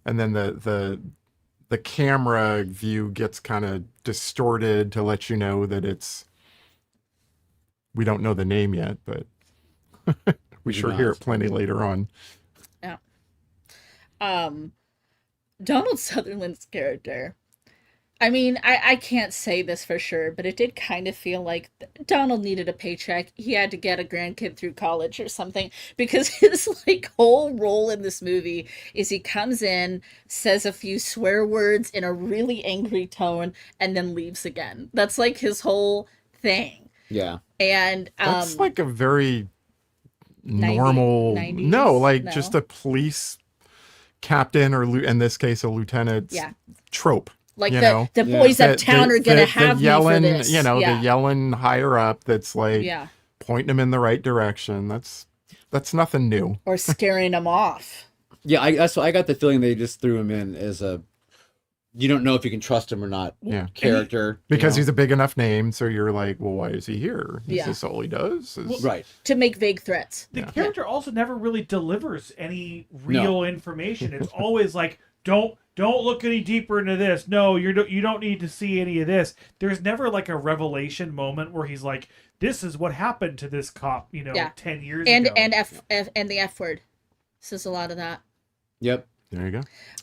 and then the camera view gets kind of distorted to let you know that we don't know the name yet, but we sure hear it plenty later on. Yeah. Donald Sutherland's character. I mean, I can't say this for sure, but it did kind of feel like Donald needed a paycheck. He had to get a grandkid through college or something, because his like whole role in this movie is he comes in, says a few swear words in a really angry tone, and then leaves again. That's like his whole thing. Yeah. And That's like a very 90s? normal, No. just a police captain, or in this case, a lieutenant trope. Like you know? the boys uptown are gonna have yelling, me for this. the yelling higher up that's like Yeah. pointing them in the right direction. That's nothing new. Or scaring them off. Yeah, I got the feeling they just threw him in as a, you don't know if you can trust him or not, character. Because he's a big enough name, so you're like, well, why is he here? Is this all he does? Right. To make vague threats. The character also never really delivers any real information. It's always like, don't look any deeper into this. No, you don't need to see any of this. There's never like a revelation moment where he's like, this is what happened to this cop, 10 years ago. And the F word says a lot of that. Yep. There you go.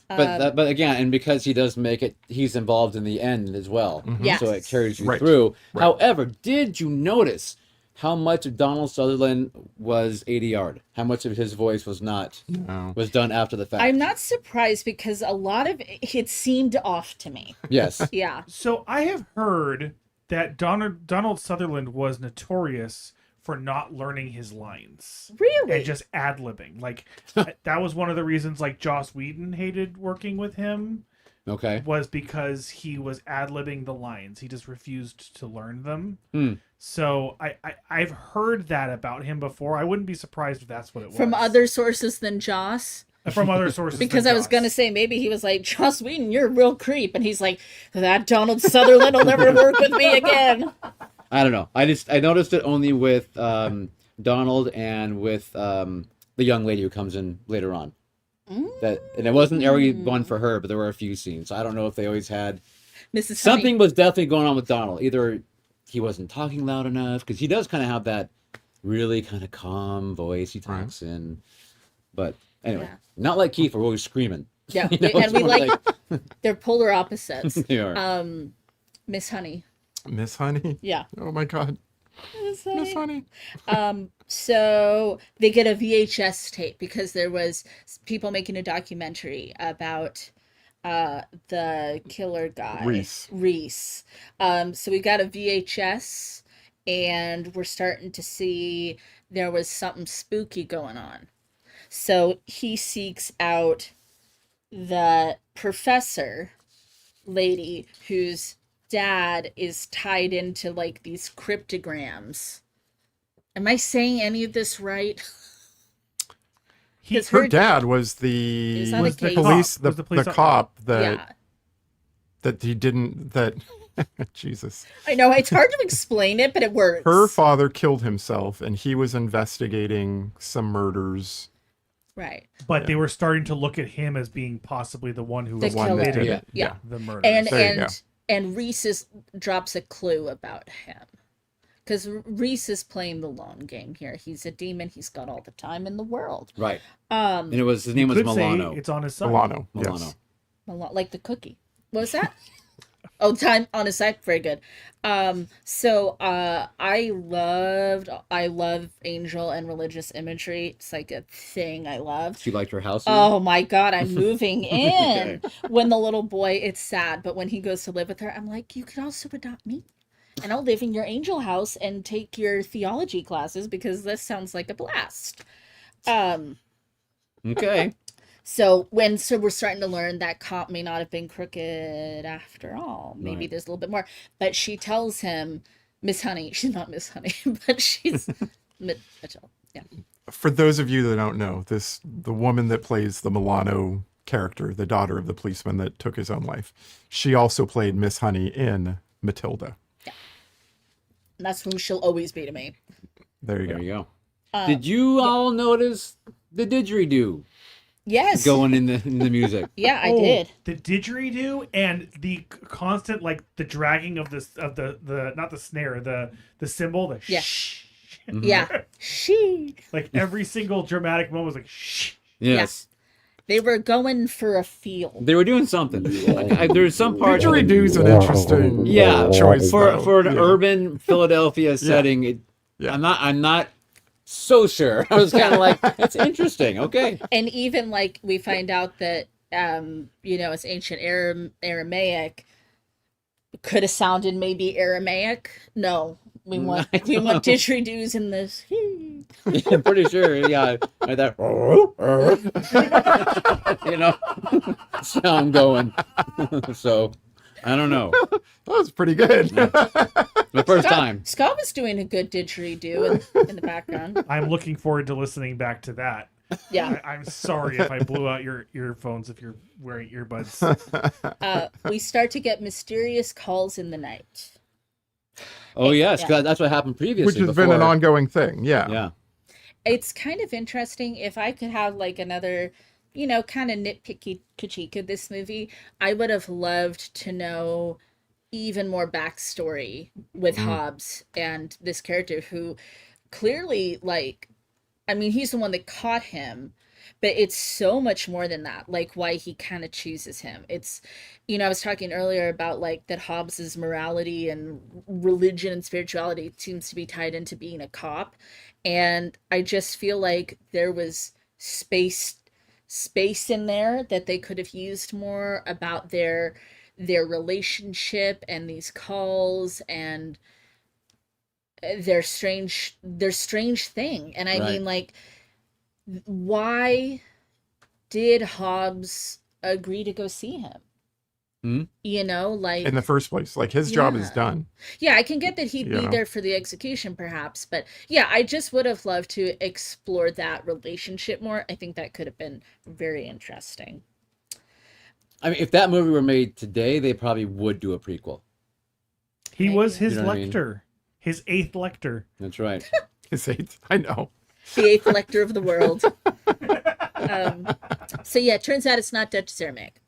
But again, and because he does make it, he's involved in the end as well. Yes. So it carries you Right. through. Right. However, did you notice how much of Donald Sutherland was ADR'd? How much of his voice was not, was done after the fact? I'm not surprised, because a lot of it seemed off to me. Yes. Yeah. So I have heard that Donald Sutherland was notorious for not learning his lines. Really? And just ad-libbing. Like, that was one of the reasons, like, Joss Whedon hated working with him. Okay. Was because he was ad-libbing the lines. He just refused to learn them. Hmm. So I've heard that about him before. I wouldn't be surprised if that's what it was. From other sources than Joss? From other sources. Because than I was Joss. going to say, maybe he was like, Joss Whedon, you're a real creep. And he's like, that Donald Sutherland will never work with me again. I don't know. I noticed it only with Donald and with the young lady who comes in later on. And it wasn't every one for her, but there were a few scenes. I don't know if they always had Mrs. something Honey. was definitely going on with Donald. Either he wasn't talking loud enough, because he does kind of have that really kind of calm voice he talks in. But anyway, not like Keith, we're always screaming. Yeah, You know, and it's we more like they're polar opposites. They are. Miss Honey. Miss Honey? Yeah. Oh my God. Miss Honey. So they get a VHS tape because there was people making a documentary about the killer guy. Reese. So we got a VHS, and we're starting to see there was something spooky going on. So he seeks out the professor lady whose dad is tied into like these cryptograms. Am I saying any of this right? Her dad was the cop that he didn't, that Jesus. I know, it's hard to explain it, but it works. Her father killed himself, and he was investigating some murders. Right. But they were starting to look at him as being possibly the one who The was killer. committed Yeah. the murder. And Reese drops a clue about him. Because Reese is playing the long game here. He's a demon. He's got all the time in the world. Right. And his name was Milano. It's on his side. Milano. Yes. Like the cookie. What was that? Time on his side. Very good. So I love angel and religious imagery. It's like a thing I love. She liked her house. Oh my God, I'm moving in. When the little boy, it's sad, but when he goes to live with her, I'm like, you could also adopt me. And I'll live in your angel house and take your theology classes, because this sounds like a blast. Okay. So we're starting to learn that cop may not have been crooked after all. Maybe there's a little bit more. But she tells him, Miss Honey. She's not Miss Honey, but she's Mitchell. Yeah. For those of you that don't know, the woman that plays the Milano character, the daughter of the policeman that took his own life, she also played Miss Honey in Matilda. Yeah. And that's who she'll always be to me. There you There go. you go. Did you all notice the didgeridoo? Yes. Going in the music. Yeah, I did. The didgeridoo and the constant, like, the dragging of the not the snare, the cymbal, the shh. Yeah. She. Like every single dramatic moment was like shh. Yes. They were going for a feel. They were doing something. There's some part. Didgeridoo's an interesting choice for an urban Philadelphia setting. I'm not so sure. I was kind of like, that's interesting. Okay. And even like we find out that it's ancient Aramaic could have sounded maybe Aramaic. No, we want didgeridoos in this. I'm pretty sure. Yeah, like that. Sound going. So I don't know. That was pretty good. The first time. Scott was doing a good didgeridoo in the background. I'm looking forward to listening back to that. Yeah. I'm sorry if I blew out your earphones if you're wearing earbuds. We start to get mysterious calls in the night. Oh, yes. Yeah. That's what happened previously. Which has been an ongoing thing. Yeah. Yeah. It's kind of interesting. If I could have like another, kind of nitpicky critique of this movie, I would have loved to know even more backstory with Hobbs and this character who clearly, he's the one that caught him, but it's so much more than that, like why he kind of chooses him. It's, I was talking earlier about like that Hobbs's morality and religion and spirituality seems to be tied into being a cop. And I just feel like there was space in there that they could have used more about their relationship and these calls and their strange thing. And I mean, like, why did Hobbs agree to go see him? Like in the first place, like his job is done. Yeah, I can get that he'd be there for the execution perhaps, but yeah, I just would have loved to explore that relationship more. I think that could have been very interesting. I mean, if that movie were made today, they probably would do a prequel. He was his Lecter. His 8th Lecter. That's right. His 8th, I know. The 8th Lecter of the world. So yeah, it turns out it's not Dutch Ceramic.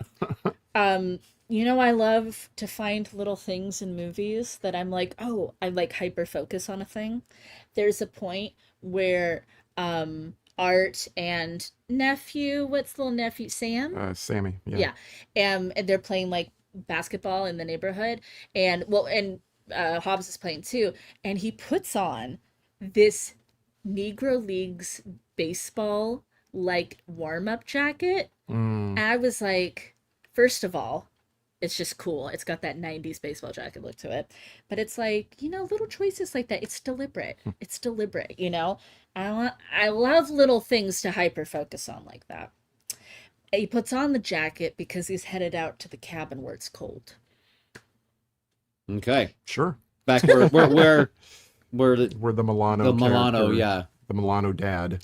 I love to find little things in movies that I'm like, oh, I like hyper focus on a thing. There's a point where Art and nephew, what's the little nephew, Sam? Sammy. Yeah. And they're playing like basketball in the neighborhood, and Hobbs is playing too, and he puts on this Negro Leagues baseball like warm-up jacket. And I was like, first of all, it's just cool. It's got that 90s baseball jacket look to it. But it's like, little choices like that. It's deliberate. It's deliberate, I love little things to hyper focus on like that. He puts on the jacket because he's headed out to the cabin where it's cold. Okay. Sure. Back where the Milano the Milano dad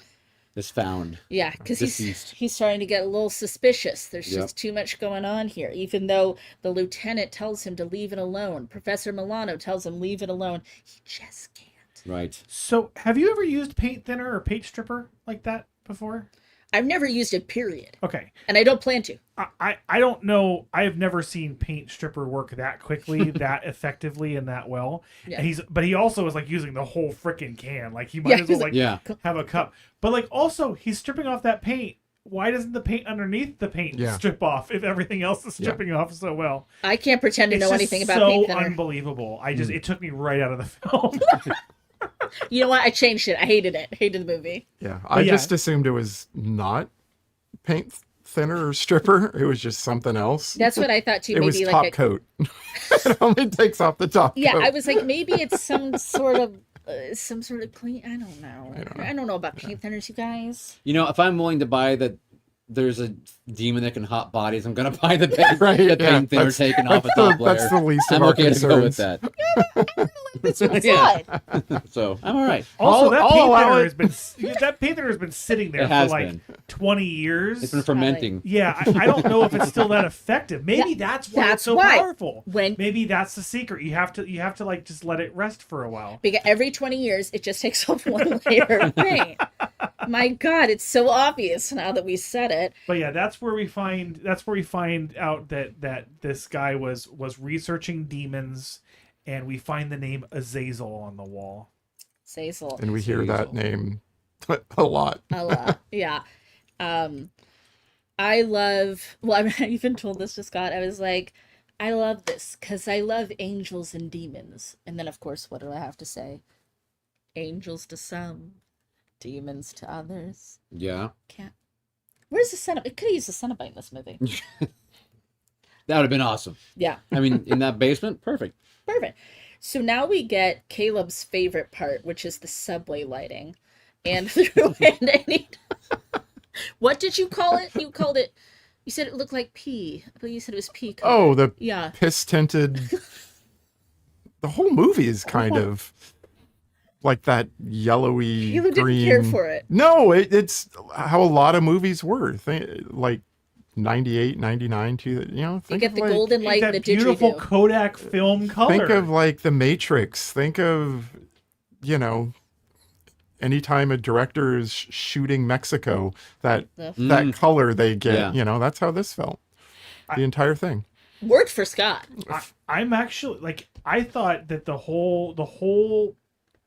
is found. Yeah, because he's starting to get a little suspicious. There's just too much going on here. Even though the lieutenant tells him to leave it alone, Professor Milano tells him leave it alone, he just can't. Right. So, have you ever used paint thinner or paint stripper like that before? I've never used it, period. Okay. And I don't plan to. I don't know. I have never seen paint stripper work that quickly, that effectively, and that well. Yeah. And he also is like using the whole freaking can. Like he might as well have a cup. But like also he's stripping off that paint. Why doesn't the paint underneath the paint strip off if everything else is stripping off so well? I can't pretend to know anything about paint thinner. It's so unbelievable. It took me right out of the film. You know what? I changed it. I hated it. Hated the movie. Yeah. I just assumed it was not paint thinner or stripper. It was just something else. That's what I thought too. It maybe was like top coat. It only takes off the top coat. I was like, maybe it's some sort of clean. I don't know. I don't know about paint thinners, you guys. If I'm willing to buy that there's a demon that can hot bodies, I'm gonna buy the paint thinner taken off a top layer. That's the least of I'm our okay concerns. to go with that. So I'm all right. Also, that paint thinner has been sitting there for like 20 years. It's been fermenting. Yeah, I don't know if it's still that effective. Maybe that's why it's so powerful. Maybe that's the secret. You have to like just let it rest for a while. Because every 20 years, it just takes off one layer of paint. My God, it's so obvious now that we said it. But yeah, that's where we find out that this guy was researching demons, and we find the name Azazel on the wall. Azazel. And we hear that name a lot. A lot, yeah. I love, well, I mean, I even told this to Scott. I was like, I love this because I love angels and demons. And then, of course, what do I have to say? Angels to some, demons to others. Yeah. Can't. Where's the Cenobite? It could have used the Cenobite in this movie. That would have been awesome. Yeah. I mean, in that basement, perfect. Perfect. So now we get Caleb's favorite part, which is the subway lighting. And what did you call it? You called it, you said it looked like pee. I believe you said it was pee color. Oh, the yeah. piss tinted. The whole movie is kind of like that yellowy Caleb green. didn't care for it. No, it's how a lot of movies were. Like 98, 99, you know. You get the like, golden light, that the beautiful didgeridoo. Kodak film color. Think of like The Matrix. Think of, you know, anytime a director is shooting Mexico, that color they get, Yeah. you know, that's how this felt. The entire thing. Worked for Scott. I'm actually like, I thought that the whole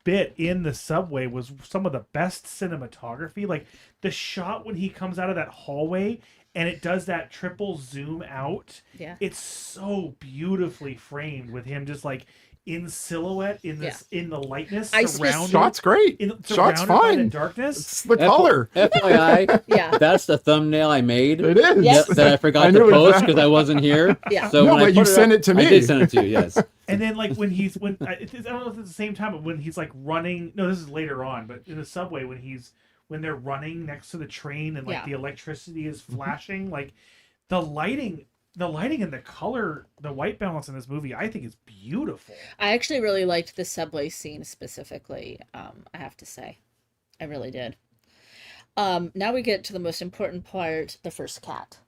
bit in the subway was some of the best cinematography. Like the shot when he comes out of that hallway and it does that triple zoom out. Yeah. It's so beautifully framed with him just like in silhouette in this in the lightness surrounded. Shot's great. Shot's Surrounded by fine. the darkness. It's the color. FYI, Yeah. that's the thumbnail I made. It is. Yes. That I forgot knew to post exactly. because I wasn't here. Yeah. So No, when I but you put sent up- it to me. I did send it to you, yes. And then like when I don't know if it's the same time, but when he's like running, no, this is later on, but in the subway when they're running next to the train and like the electricity is flashing, like the lighting and the color, the white balance in this movie, I think is beautiful. I actually really liked the subway scene specifically. I have to say, I really did. Now we get to the most important part, the first cat.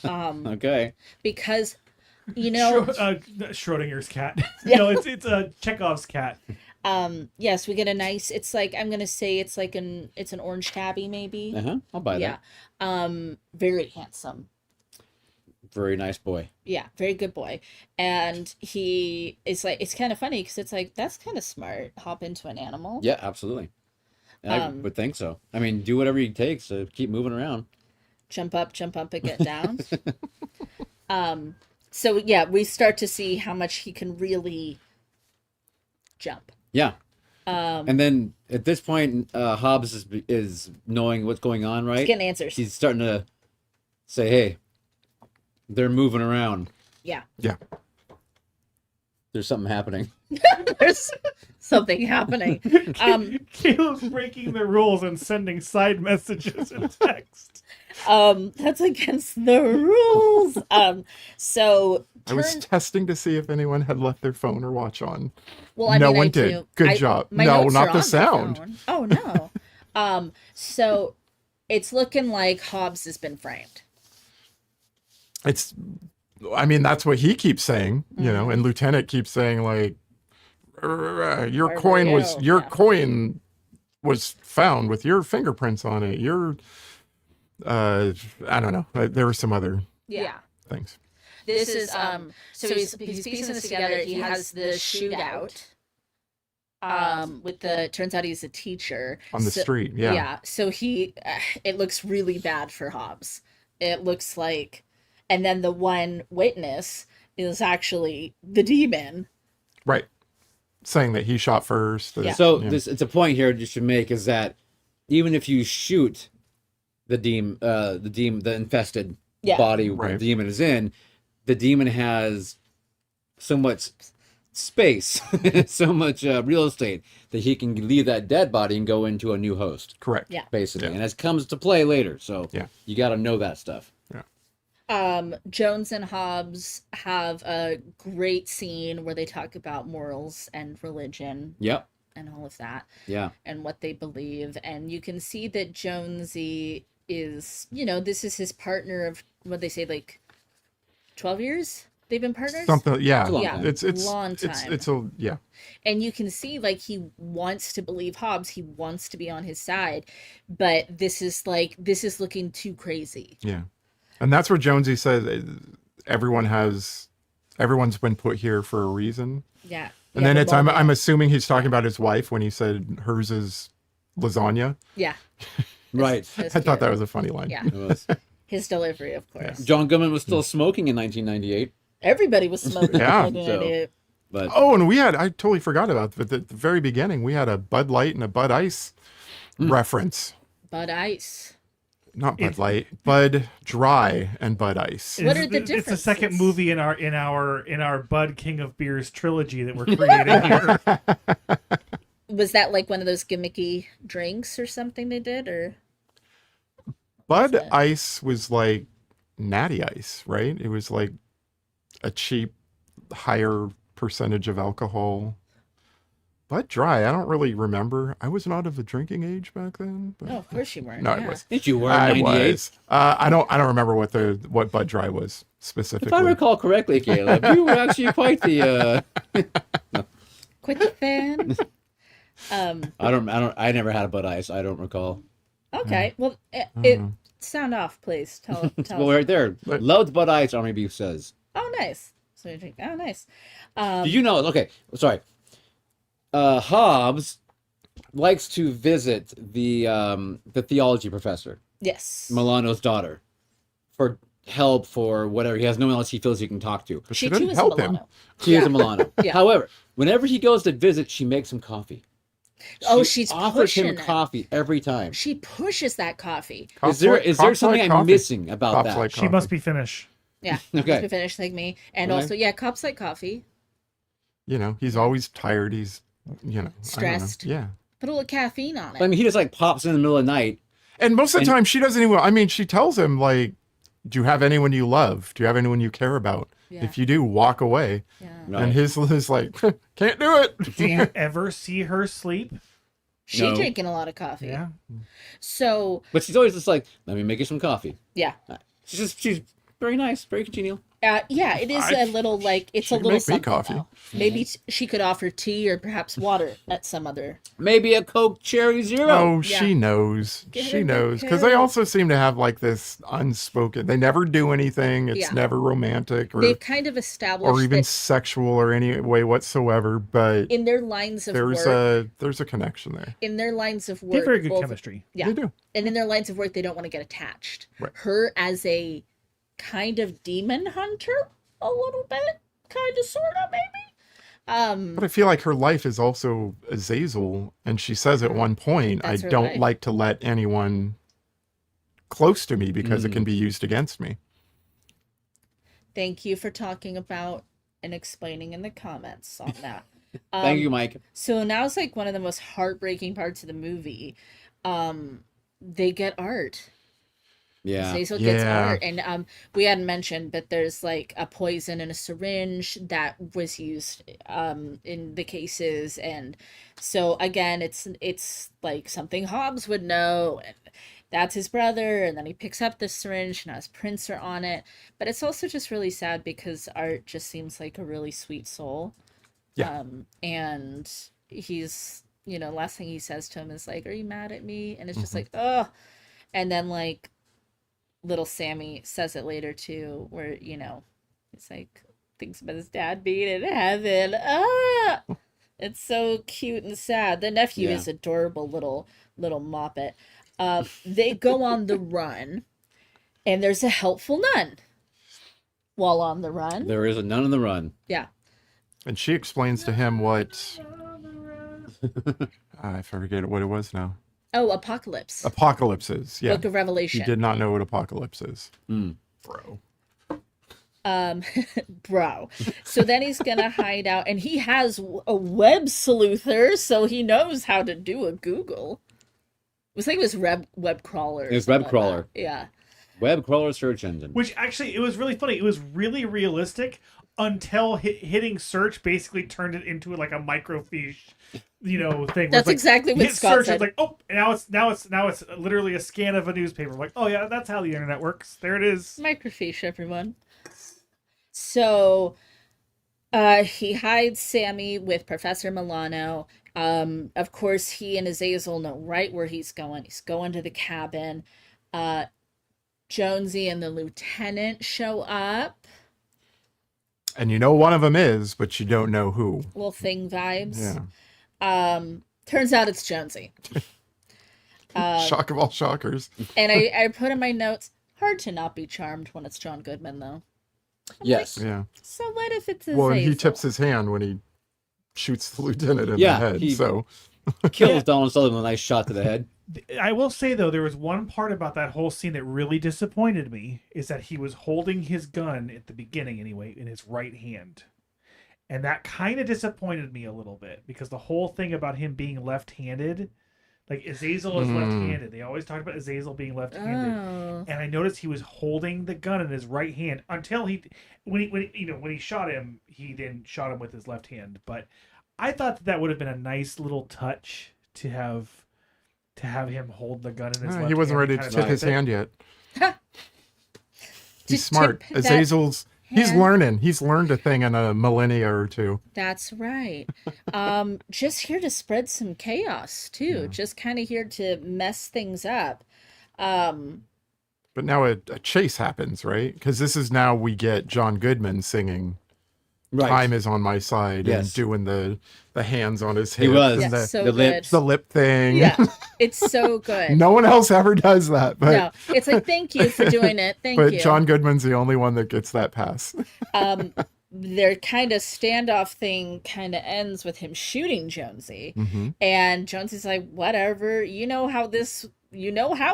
Okay. Because, you know, Schrodinger's cat. Yeah. No, it's Chekhov's cat. yes, we get a nice, it's like, I'm gonna say it's an orange tabby maybe. I'll buy Yeah. that. Very handsome. Very nice boy. Yeah, very good boy. And he is like, it's kind of funny because it's like, that's kind of smart. Hop into an animal. Yeah, absolutely. And I would think so. I mean, do whatever it takes to keep moving around. Jump up and get down. So yeah, we start to see how much he can really jump. Yeah. And then at this point, Hobbs is knowing what's going on, right? He's getting answers. He's starting to say, "Hey, they're moving around. Yeah. Yeah. There's something happening." There's something happening. Caleb's breaking the rules and sending side messages and text. That's against the rules. So I was testing to see if anyone had left their phone or watch on. well, I No mean, one I did. do. Good job. My No, notes not are the on sound. phone. Oh no. So it's looking like Hobbs has been framed. I mean, that's what he keeps saying, you know, and Lieutenant keeps saying like, your coin was found with your fingerprints on it. I don't know. There were some other things. This is so he's piecing this together. He has the shootout with the turns out he's a teacher On the street, yeah. Yeah, so it looks really bad for Hobbs. It looks like, and then the one witness is actually the demon. Right. Saying that he shot first. So it's a point here you should make is that even if you shoot the infested body where the demon is in, the demon has so much space, so much real estate that he can leave that dead body and go into a new host. Correct. Yeah. Basically. And it comes to play later. So you got to know that stuff. Jones and Hobbs have a great scene where they talk about morals and religion. Yep. And all of that. Yeah. And what they believe. And you can see that Jonesy is, this is his partner of, what they say, like 12 years they've been partners? Something, yeah. It's It's long time. It's And you can see like he wants to believe Hobbs. He wants to be on his side. But this is looking too crazy. Yeah. And that's where Jonesy says everyone's been put here for a reason. Yeah. And then I'm assuming he's talking about his wife when he said hers is lasagna. Yeah. Right. I thought that was a funny line. Yeah. It was. His delivery, of course. John Goodman was still smoking in 1998. Everybody was smoking. Yeah. But Oh, and I totally forgot about at the very beginning, we had a Bud Light and a Bud Ice reference. Bud Ice. Not Bud Light, Bud Dry and Bud Ice. What are the It's the differences? second movie in our Bud King of Beers trilogy that we're creating here. Was that like one of those gimmicky drinks or something they did, or? Bud Ice was like Natty Ice, right? It was like a cheap, higher percentage of alcohol. Bud Dry, I don't really remember. I was not of a drinking age back then. But... No, of course you weren't. No, yeah. I was. did you were I in 98? was. I don't remember what Bud Dry was specifically. If I recall correctly, Caleb, you were actually quite the. Quit the fan. I never had a Bud Ice. I don't recall. Okay, well, it sound off, please. Tell Well, us. right there, loved Bud Ice. Army Beef says. Oh, nice. So you drink. Oh, nice. Do you know? Okay, sorry. Hobbs likes to visit the theology professor, Yes. Milano's daughter, for help for whatever. He has no one else he feels he can talk to. But She she too didn't is a help him. Milano. She is a Milano. Yeah. However, whenever he goes to visit, she makes him coffee. Oh, She she's offers him pushing it. coffee every time. She pushes that coffee. Is there something I'm missing about Cops that? like She must be Finnish. Yeah. Okay. Must be finished like me. And Okay. also, yeah, cops like coffee. You know, he's always tired. He's, I don't know. Stressed. Yeah. Put a little caffeine on it. I mean, he just like pops in the middle of the night. And most of the time, she doesn't even, I mean, she tells him, like, do you have anyone you love? Do you have anyone you care about? Yeah. If you do, walk away. Yeah. Right. And his is like, can't do it. Do you ever see her sleep? She No. drinking a lot of coffee. Yeah. So, But she's always just like, let me make you some coffee. yeah. She's very nice, very congenial. Yeah, it is a little like it's she a could little make me something. coffee. Though. Maybe she could offer tea or perhaps water at some other. Maybe a Coke Cherry Zero. Oh, Yeah. she knows. Get She her knows. the Because they pill. also seem to have like this unspoken, they never do anything. It's Yeah. never romantic or, They've kind of established or even that sexual or any way whatsoever. But in their lines of there's work, a connection there. in their lines of They work, have very good both- chemistry. Yeah, They do. and in their lines of work, they don't want to get attached. Right. Her as a kind of demon hunter, a little bit, kind of, sort of, maybe. But I feel like her life is also Azazel, and she says at one point, That's I her don't life. like to let anyone close to me because it can be used against me. Thank you for talking about and explaining in the comments on that. Thank you, Mike. So now it's like one of the most heartbreaking parts of the movie. They get art. Yeah. Cecil gets Yeah. art, and we hadn't mentioned, but there's like a poison in a syringe that was used in the cases, and so again, it's like something Hobbs would know, and that's his brother, and then he picks up the syringe and has Princer on it, but it's also just really sad because Art just seems like a really sweet soul, Yeah. and he's last thing he says to him is like, "Are you mad at me?" And it's just like, oh, and then like. Little Sammy says it later too, where it's like thinks about his dad being in heaven. It's so cute and sad. The nephew Yeah. is adorable, little moppet. They go on the run, and there's a helpful nun while on the run. There is a nun on the run. Yeah, And she explains to him what I forget what it was now. oh, Apocalypse, Apocalypse is. Yeah. Book of He Revelation. did not know what apocalypse is. Mm. Bro. Bro. So then he's gonna hide out, and he has a web sleuther, so he knows how to do a Google. It was like it was web crawler. or It was something web like crawler. that. Yeah. Web crawler search engine. Which actually, it was really funny. It was really realistic until hitting search basically turned it into like a microfiche, thing. where That's it's like, exactly you what hit Scott search, said. It's like, oh, and now it's literally a scan of a newspaper. Like, oh yeah, that's how the internet works. There it is. Microfiche, everyone. So he hides Sammy with Professor Milano. Of course, he and Azazel know right where he's going. He's going to the cabin. Jonesy and the lieutenant show up. And you know one of them is, but you don't know who. Little thing vibes. Yeah. Turns out it's Jonesy. Shock of all shockers. And I put in my notes, Hard to not be charmed when it's John Goodman, though. Yes. Yeah. So what if it's Well, and he Azazel? tips his hand when he shoots the lieutenant in Yeah, the head. So Kills Donald Sutherland with a nice shot to the head. I will say though, there was one part about that whole scene that really disappointed me, is that he was holding his gun at the beginning anyway in his right hand. And that kind of disappointed me a little bit, because the whole thing about him being left-handed, like Azazel is left-handed. They always talk about Azazel being left-handed. Oh. And I noticed he was holding the gun in his right hand until when he shot him, he then shot him with his left hand. But I thought that would have been a nice little touch to have him hold the gun in his left hand. he wasn't ready to kind of tip his tip it. hand yet. To He's smart. tip that Azazel's. He's hand. learning. He's learned a thing in a millennia or two. That's right. Just here to spread some chaos too. Just kind of here to mess things up. But now a chase happens, right? Because this is now we get John Goodman singing Right. "Time is on my side" and Yes. doing the hands on his He hips was. and Yes, so the good. lips. the lip thing. Yeah, it's so good. No one else ever does that, but No, it's like, thank you for doing it. Thank but you. John Goodman's the only one that gets that pass. Their kind of standoff thing kind of ends with him shooting Jonesy, Mm-hmm. and Jonesy's like, whatever, you know how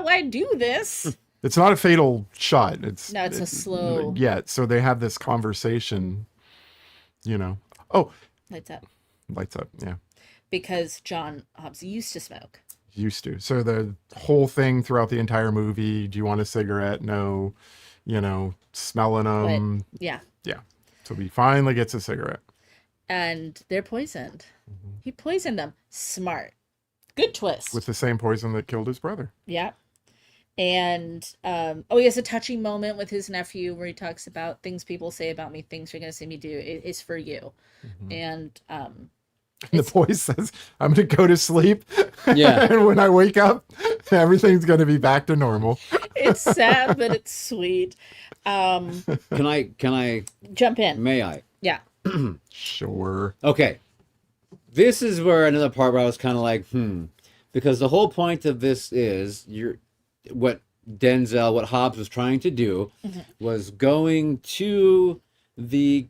I do this. It's not a fatal shot. It's No, it's a slow. Yeah, so they have this conversation. Oh, Lights up. lights up. Yeah, Because John Hobbs used to smoke. used to. So the whole thing throughout the entire movie. Do you want a cigarette? No. Smelling them. Yeah. Yeah. So he finally gets a cigarette. And they're poisoned. Mm-hmm. He poisoned them. Smart. Good twist. With the same poison that killed his brother. Yeah. And he has a touching moment with his nephew where he talks about things people say about me, things you're gonna see me do is for you. Mm-hmm. And And the boy says, "I'm going to go to sleep. Yeah. And when I wake up, everything's going to be back to normal." it's sad, but it's sweet. Can I, Jump in. may I? Yeah. Sure. Okay. This is where another part where I was kind of like, because the whole point of this is what Hobbs was trying to do was going to the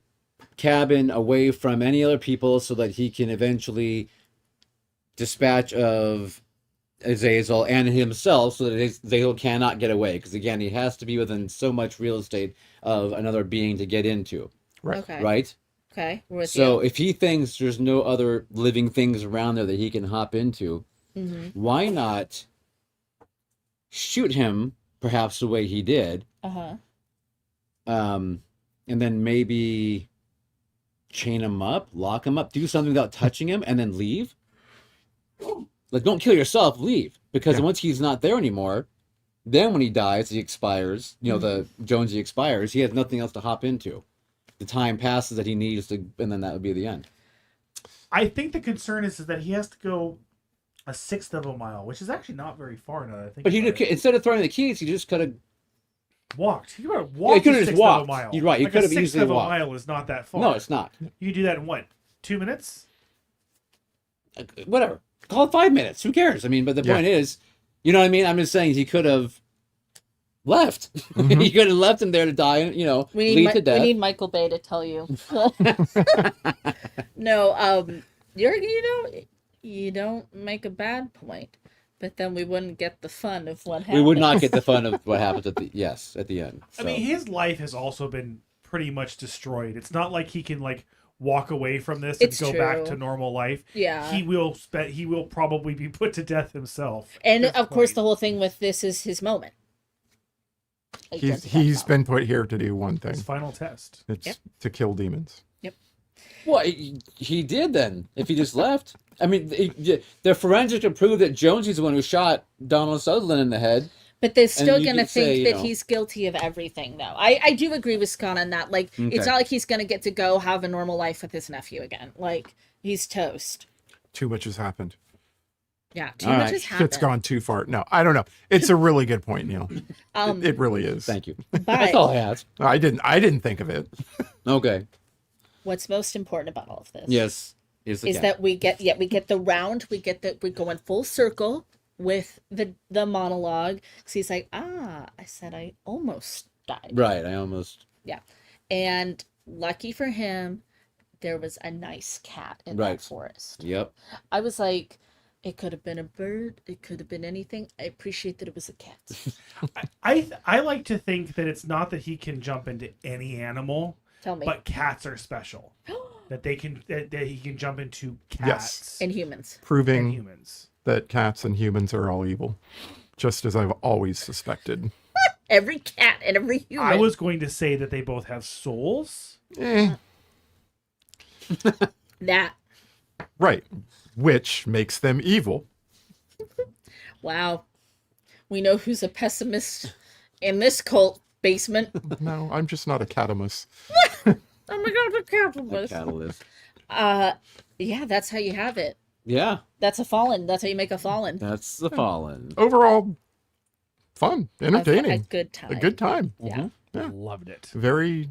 cabin away from any other people so that he can eventually dispatch of Azazel and himself so that Azazel cannot get away. Because again, he has to be within so much real estate of another being to get into. Right. Okay. Right? Okay. We're with So you. if he thinks there's no other living things around there that he can hop into, why not shoot him perhaps the way he did, Uh-huh. and then maybe chain him up, lock him up, do something without touching him, and then leave? Like, don't kill yourself, leave. Because once he's not there anymore, then when he dies, he expires, the Jonesy expires, he has nothing else to hop into. The time passes that he needs to, and then that would be the end. I think the concern is that he has to go a sixth of a mile, which is actually not very far now that I think But about it. instead of throwing the keys, he just could have. Walked. He could have he walked could a have just sixth walked. of a mile. You're right, he Like could have a sixth easily of walked. a mile is not that far. No, it's not. You can do that in what? 2 minutes? Whatever. Call it 5 minutes. Who cares? I mean, but the point is, you know what I mean? I'm just saying he could have left. He could have left him there to die, bleed to death. We need Michael Bay to tell you. No, you don't make a bad point, but then we wouldn't get the fun of what happened. We would not get the fun of what happens at the end. I mean, his life has also been pretty much destroyed. It's not like he can walk away from this and It's go back true. to normal life. Yeah. He will probably be put to death himself. And at this of course, point. the whole thing with this is his moment. Like, He's been put here to do one thing. His final test. It's to kill demons. Well, he did then. If he just left, I mean, the forensics to prove that Jonesy's the one who shot Donald Sutherland in the head. But they're still you going to could say, think that he's guilty of everything, though. I do agree with Scott on that. Like, it's not like he's going to get to go have a normal life with his nephew again. Like, he's toast. Too much has happened. Yeah, too All much right. has happened. It's gone too far. No, I don't know. It's a really good point, Neil. It really is. Thank you. But That's all I asked. I didn't think of it. Okay. what's most important about all of this? Yes. Is that we get the round, we're going full circle with the monologue. So he's like, I said I almost died. Right. I almost. Yeah. And lucky for him, there was a nice cat in Right. that forest. Yep. I was like, it could have been a bird. It could have been anything. I appreciate that it was a cat. I like to think that it's not that he can jump into any animal, Tell me. but cats are special. that he can jump into Yes. cats And humans. and Proving humans. that cats and humans are all evil, just as I've always suspected. Every cat and every human. I was going to say that they both have souls. That. Right. Which makes them evil. Wow. We know who's a pessimist in this cult basement. No, I'm just not a catamus. Oh my god, the capitalist. Catalyst. Yeah, that's how you have it. Yeah. That's a fallen. That's how you make a fallen. That's the fallen. Overall, fun, entertaining, A good time. a good time. Yeah. Loved it. Very.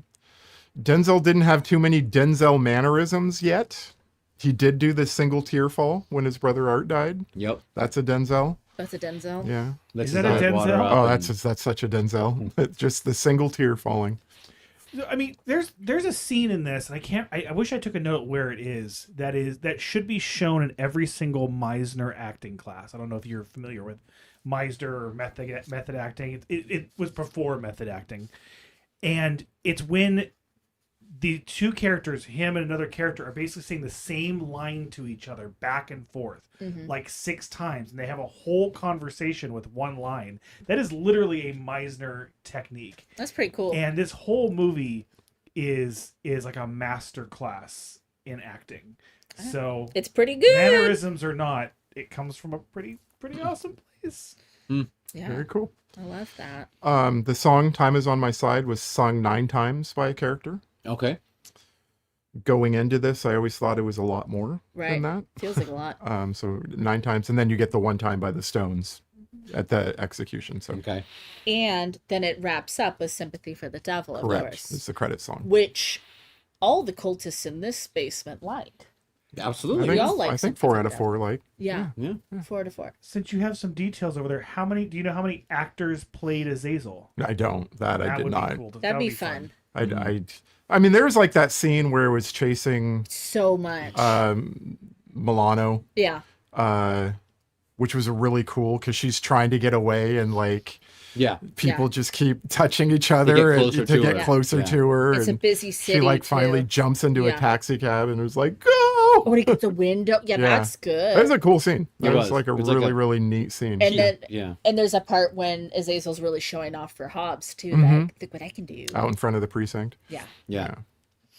Denzel didn't have too many Denzel mannerisms yet. He did do the single tear fall when his brother Art died. Yep. That's a Denzel. That's a Denzel. Yeah. Licks Is that his a eyes water Denzel? up Oh, and- that's such a Denzel. Just the single tear falling. I mean, there's a scene in this, and I wish I took a note where it is. That should be shown in every single Meisner acting class. I don't know if you're familiar with Meisner or method acting. It was before method acting, and it's when the two characters, him and another character, are basically saying the same line to each other back and forth like 6 times, and they have a whole conversation with one line. That is literally a Meisner technique. That's pretty cool. And this whole movie is like a master class in acting. So It's pretty good. mannerisms or not, it comes from a pretty awesome place. Yeah. Very cool. I love that. The song "Time Is on My Side" was sung 9 times by a character. Okay. Going into this, I always thought it was a lot more Right. than that. Feels like a lot. So 9 times, and then you get the one time by the Stones at the execution. So Okay. And then it wraps up with Sympathy for the Devil, of correct. course. It's the credit song. Which all the cultists in this basement like. Absolutely. We all like I think Sympathy 4 for out of the 4 like. Yeah. Yeah. 4 to 4. Since you have some details over there, do you know how many actors played Azazel? I don't. That I did would not. be cool. That'd be fun. I mean, there was like that scene where it was chasing So much. Milano, yeah. which was really cool because she's trying to get away and like Yeah. people just keep touching each other closer to to get her. closer Yeah. to her. It's a and busy city. she like finally too. jumps into a Yeah. taxi cab and was like, go! Oh, when he gets the window. Yeah, Yeah. that's good. That was a cool scene. That It was was. like a It was like really, a- really neat scene. And then Yeah. and there's a part when Azazel's really showing off for Hobbs too. Mm-hmm. Like, look what I can do. Out in front of the precinct. Yeah. Yeah.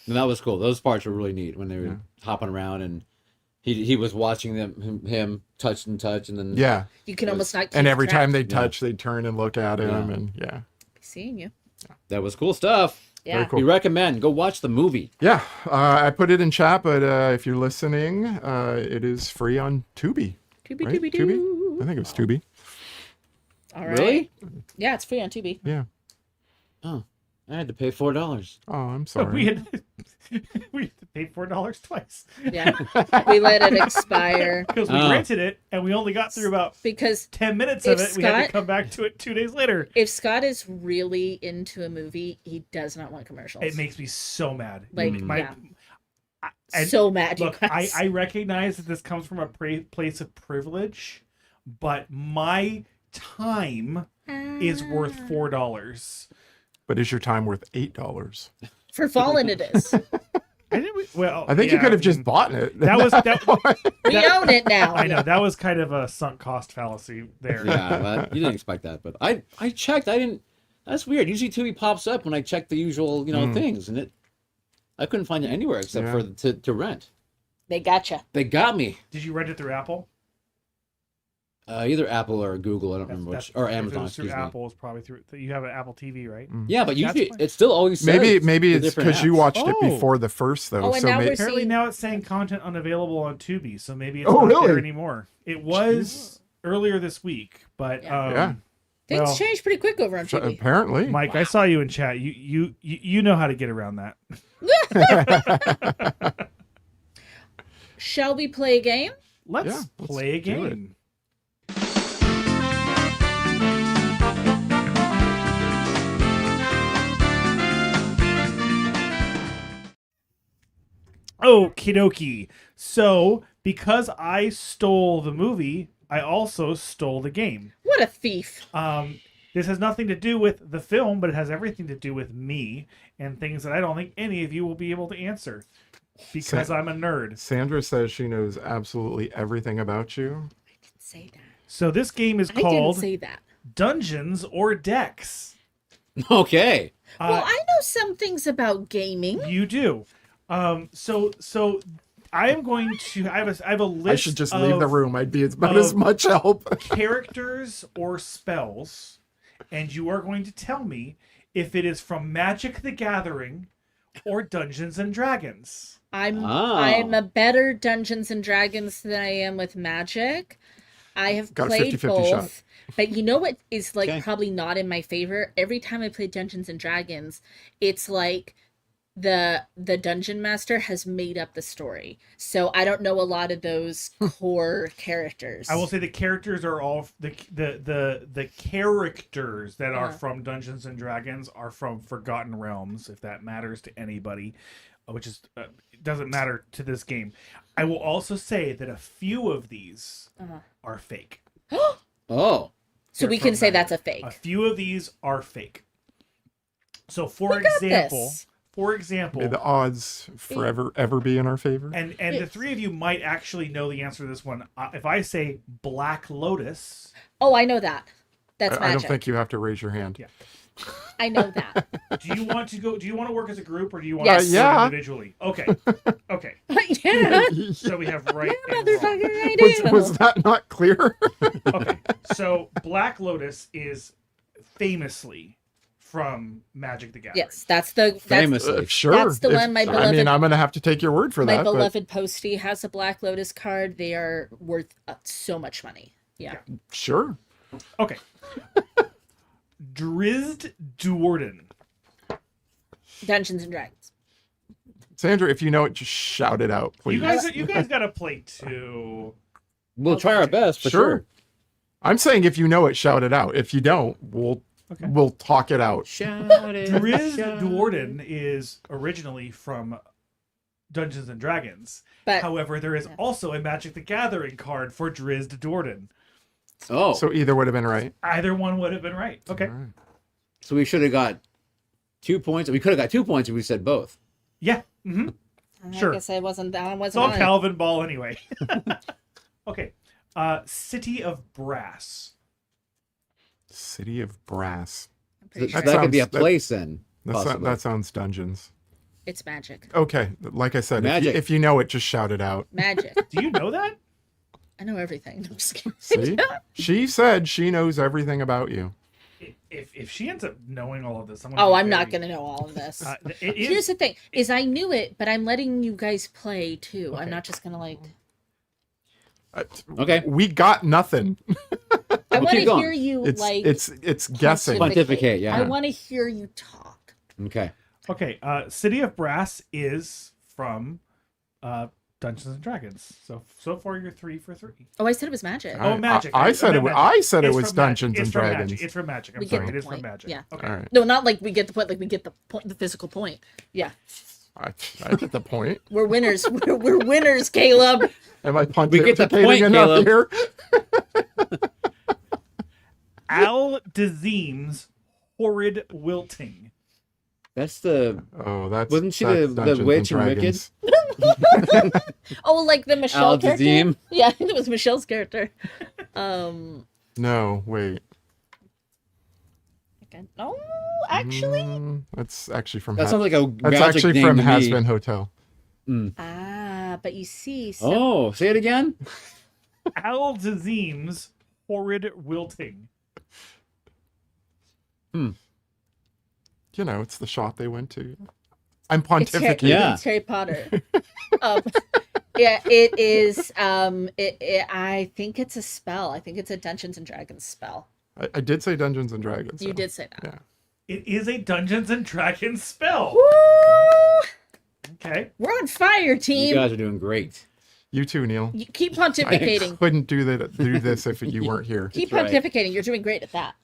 And that was cool. Those parts were really neat when they were hopping around and he was watching him touch and then Yeah. You can almost not keep And every track. time they touch, they'd turn and look at him. Yeah. And yeah. Seeing you. that was cool stuff. Yeah. cool. We recommend go watch the movie. Yeah. I put it in chat, but if you're listening, it is free on Tubi. Tubi, Right? Tubi, Tubi? Tubi. I think it was Tubi. All right. Really? Yeah, it's free on Tubi. Yeah. Oh, I had to pay $4. Oh, I'm We sorry. had to pay $4 twice Yeah. We let it expire because we Oh. rented it and we only got through about because 10 minutes of If it. We had to Scott- come back to it 2 days later. if Scott is really into a movie, he does not want commercials. It makes me so mad. Like, My- yeah. and So mad, you Look, guys. I recognize that this comes from a place of privilege, but my time is worth $4. But is your time worth $8? For Fallen, it is. I didn't. Well, I think you yeah, could have just bought it. That was that. We own it now. I know that was kind of a sunk cost fallacy there. Yeah, you didn't expect that, but I checked. I didn't. That's weird. Usually Tubi pops up when I check the usual things, and I couldn't find it anywhere except Yeah. for to rent. They gotcha. They got me. Did you rent it through Apple? Either Apple or Google. I don't remember which, or if it Amazon. was through Excuse me. Apple, it's probably through. You have an Apple TV, right? Yeah, but That's usually fine. it still always says maybe the it's different because you apps. watched it Oh. before the first, though. Oh, and so now may- we're Apparently seeing- now it's saying content unavailable on Tubi, so maybe it's Oh, not there really? anymore. It was earlier this week, but Yeah. Yeah. Things well, change pretty quick over on so Tubi. apparently. Mike, I saw you in chat. You know how to get around that. Shall we play a game? Let's Yeah, let's play a do it. game. Okie dokie. So, because I stole the movie, I also stole the game. What a thief. This has nothing to do with the film, but it has everything to do with me and things that I don't think any of you will be able to answer because I'm a nerd. Sandra says she knows absolutely everything about you. I didn't say that. So this game is I didn't called say that. Dungeons or Decks. Okay. Well, I know some things about gaming. You do. So I am going to. I have a list. I should just leave the of room. I'd be about as much help. characters or spells, and you are going to tell me if it is from Magic the Gathering or Dungeons and Dragons. I'm Oh. a better Dungeons and Dragons than I am with Magic. I have Got a played 50-50 both. shot. But you know what is like Okay. probably not in my favor? Every time I play Dungeons and Dragons, it's like the dungeon master has made up the story. So I don't know a lot of those core characters. I will say the characters are all the characters that are Uh-huh. from Dungeons and Dragons are from Forgotten Realms, if that matters to anybody, which is it doesn't matter to this game. I will also say that a few of these are fake. Oh. So They're we can from say Magic. that's a fake. A few of these are fake. So for We got example, this. May the odds forever ever be in our favor. and the three of you might actually know the answer to this one. If I say Black Lotus, Oh, I know that. That's I magic. don't think you have to raise your hand. Yeah. I know that. do you want to go? Do you want to work as a group or do you want Yes. to go Yeah. individually? Okay, okay. Yeah. So we have right and wrong. Motherfucker, I do. Was that not clear? Okay, so Black Lotus is famously from Magic the Gathering. Yes, that's Famously. Sure. That's the one my I mean, beloved- I'm going to have to take your word for my that. But beloved Posty has a Black Lotus card. They are worth so much money. Yeah. sure. Okay. Drizzt Do'Urden. Dungeons and Dragons. Sandra, if you know it, just shout it out, please. You guys got to play too. We'll try our best for Sure. sure. I'm saying if you know it, shout it out. If you don't, we'll talk it out. Shout it. Drizzt shout Do'Urden is originally from Dungeons and Dragons. But However, there is also a Magic the Gathering card for Drizzt Do'Urden. Oh, So either would have been right. Either one would have been right. Okay. All right. so we should have got 2 points. We could have got 2 points if we said both. Yeah. Mm-hmm. I Sure. guess I wasn't that It's wasn't all on it. Calvin Ball anyway. Okay. City of Brass. City of Brass. I'm pretty So sure that could be a sounds- that- place then. That Possibly. sounds dungeons. it's magic. Okay, like I said, Magic. if you know it, just shout it out. Magic. Do you know that? I know everything. I'm just kidding. See? She said she knows everything about you. If she ends up knowing all of this, I'm not gonna know all of this. Here's Is, the thing: is I knew it, but I'm letting you guys play too. I'm Okay. not just gonna like. Okay. We got nothing. I want keep to going. hear you It's like. it's guessing. Pontificate, yeah. I want to hear you talk. Okay. okay. City of Brass is from Dungeons and Dragons. So far you're 3 for 3. Oh, I said it was magic. Oh, Magic. I said it. Magic. I said it It's was from Magic. Dungeons It's and from Dragons. Magic. It's from Magic. I'm We sorry. get It the is from point. Magic. Yeah. Okay. All right, No, not like we get the point. Like we get the point, the physical point. Yeah, I get the point. we're winners. we're winners, Caleb. Am I We get the pontificating point, enough Caleb. here? Al Dazim's Horrid Wilting. That's the. Oh, that's Wasn't she that's the Dungeons and witch in Wicked? Dragons. Oh, like the Michelle Al character. Dazim? Yeah, it was Michelle's character. No, wait. Okay. No, actually. That's actually from. That sounds like a that's magic actually name from to Has me. Been Hotel. But you see. So, Oh, say it again. Al Dazim's Horrid Wilting. You know, it's the shop they went to. I'm It's Harry, pontificating. Yeah. it's Harry Potter. Yeah, it is. I think it's a spell. I think it's a Dungeons and Dragons spell. I did say Dungeons and Dragons. You so, did say that. Yeah. It is a Dungeons and Dragons spell. Woo! Okay. We're on fire, You team. guys are doing great. You too, Neil. You keep I pontificating. couldn't do this if you weren't here. Keep That's right. pontificating. You're doing great at that.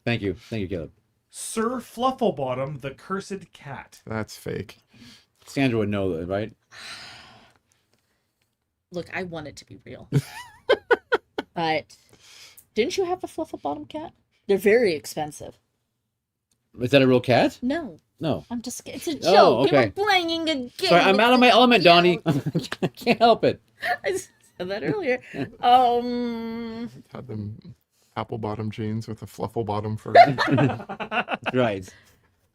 Thank you, Caleb. Sir Flufflebottom, the Cursed Cat. That's fake. Sandra would know that, right? Look, I want it to be real. But didn't you have a fluffle bottom cat? They're very expensive. Is that a real cat? No. No. I'm just, it's a joke. Oh, okay. You were playing again. Sorry, I'm out of my element, Donnie. I can't help it. I said that earlier. Had them apple bottom jeans with a fluffle bottom fur. Right.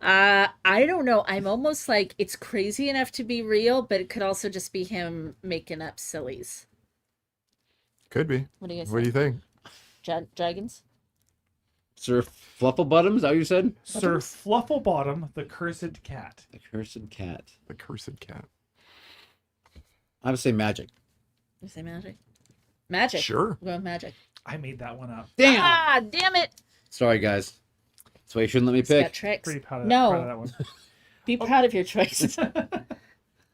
I don't know. I'm almost like it's crazy enough to be real, but it could also just be him making up sillies. Could be. What do you guys What do you think? Dragons? Sir Flufflebottom, is that what you said? Sir Flufflebottom, the cursed cat. The cursed cat. The cursed cat. I would say magic. You say magic? Magic. Sure. We're going magic. I made that one up. Damn. Ah, damn it. Sorry, guys. That's why you shouldn't let me It's got pick. tricks. Pretty proud of No. that one. Be proud of your choices.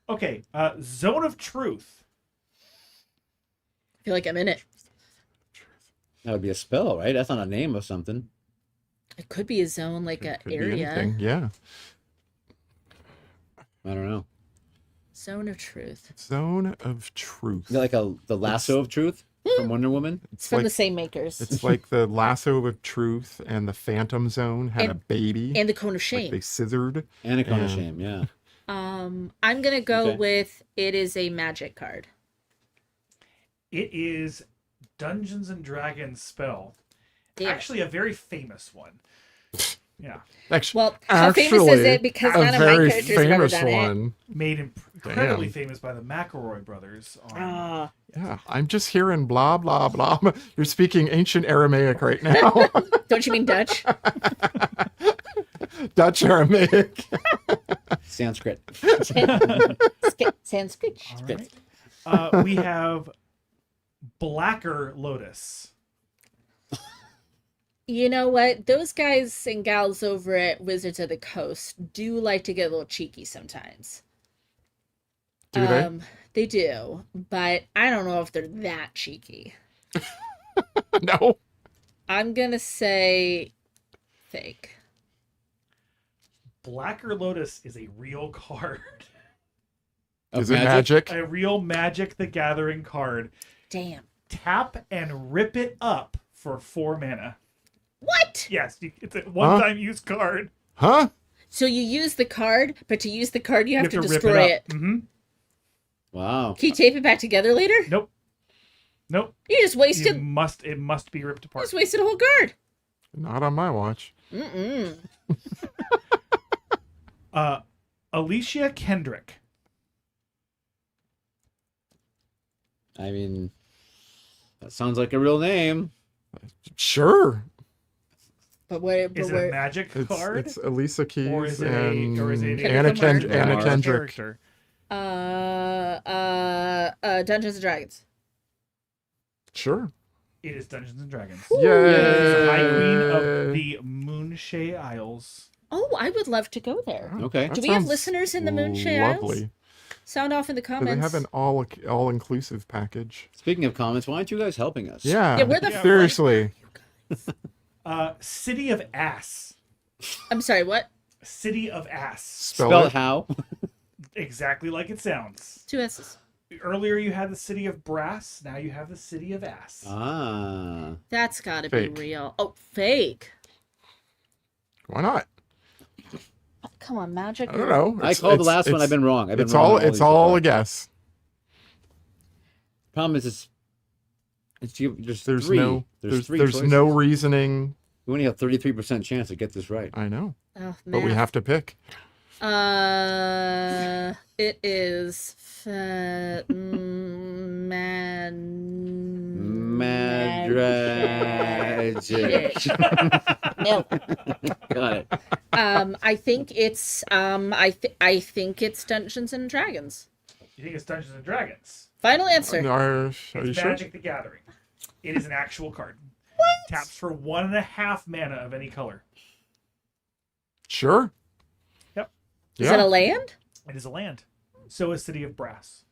Okay, Zone of Truth. I feel like I'm in it. That would be a spell, right? That's not a name of something. It could be a zone, like Could a be area. anything. Yeah. I don't know. Zone of truth. Zone of truth. Is that like the lasso of truth from Wonder Woman? It's from the same makers. It's like the lasso of truth and the Phantom Zone had a And- baby. And the cone of like shame. they scissored. And a cone of Yeah. shame, yeah. I'm gonna go Okay. with it is a magic card. It is Dungeons and Dragons spell. Yeah. Actually, a very famous one. Yeah, Actually, Well, how famous is actually, it? Because a none of my very characters have ever famous done it. one. made incredibly Damn. famous by the McElroy brothers. Ah, Yeah, I'm just hearing blah blah blah. You're speaking ancient Aramaic right now. don't you mean Dutch? Dutch Aramaic. Sanskrit. Sanskrit. All right. We have Blacker Lotus. You know what? Those guys and gals over at Wizards of the Coast do like to get a little cheeky sometimes. Do they? They do, but I don't know if they're that cheeky. No. I'm gonna say fake. Blacker Lotus is a real card. Of Is it magic? A real Magic the Gathering card. Damn. Tap and rip it up for 4 mana. What? Yes, it's a one-time use card. Huh? So you use the card, but to use the card, you have to rip destroy it. Mm-hmm. Wow. Can you tape it back together later? Nope. You just wasted. It must be ripped You apart. just wasted a whole card. Not on my watch. Mm-mm. Alicia Kendrick. I mean, that sounds like a real name. Sure. But where? Is it a magic It's card? it's Elisa Keys Or is it and Anna Anna Kendrick. character? Dungeons and Dragons. Sure. It is Dungeons and Dragons. Yay! The High Queen of the Moonshae Isles. Oh, I would love to go there. Okay. That Do we have sounds listeners in the Moonshae Isles? Lovely. Sound off in the Do comments. they have an all inclusive package? Speaking of comments, why aren't you guys helping us? Yeah. Yeah, where the fuck- Seriously. City of Ass. I'm sorry, what? City of Ass. Spell it. it how? Exactly like it sounds. 2 S's. Earlier you had the City of Brass. Now you have the City of Ass. Ah. That's gotta Fake. be real. Oh, fake. Why not? Come on, magic. I don't know. I called the last one. I've been wrong. I've been It's wrong all on it's these all so a guess. Problem is, there's There's three. no There's three there's choices. no reasoning. We only have 33% chance to get this right. I know, Oh, but we math. have to pick. It is Magic. No. Got it. I think it's I think it's Dungeons and Dragons. You think it's Dungeons and Dragons? Final answer. Are you It's sure? Magic the Gathering. It is an actual card. Taps for 1.5 mana of any color. Sure. Yep. Is Yeah. that a land? It is a land. So is City of Brass.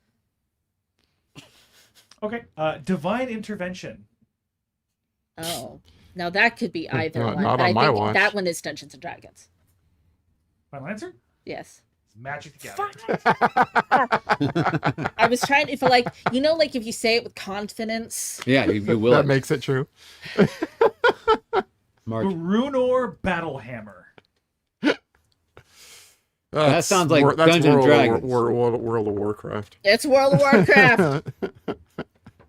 Okay. Divine Intervention. Oh. Now that could be either Not- one. not but on I my think watch. that one is Dungeons and Dragons. Final answer? Yes. It's Magic the Gathering. I was trying to, like, like if you say it with confidence. Yeah, you will. That makes it true. Mark. Brunor Battlehammer. That sounds like that's Dungeons and Dragons. World of Warcraft. It's World of Warcraft.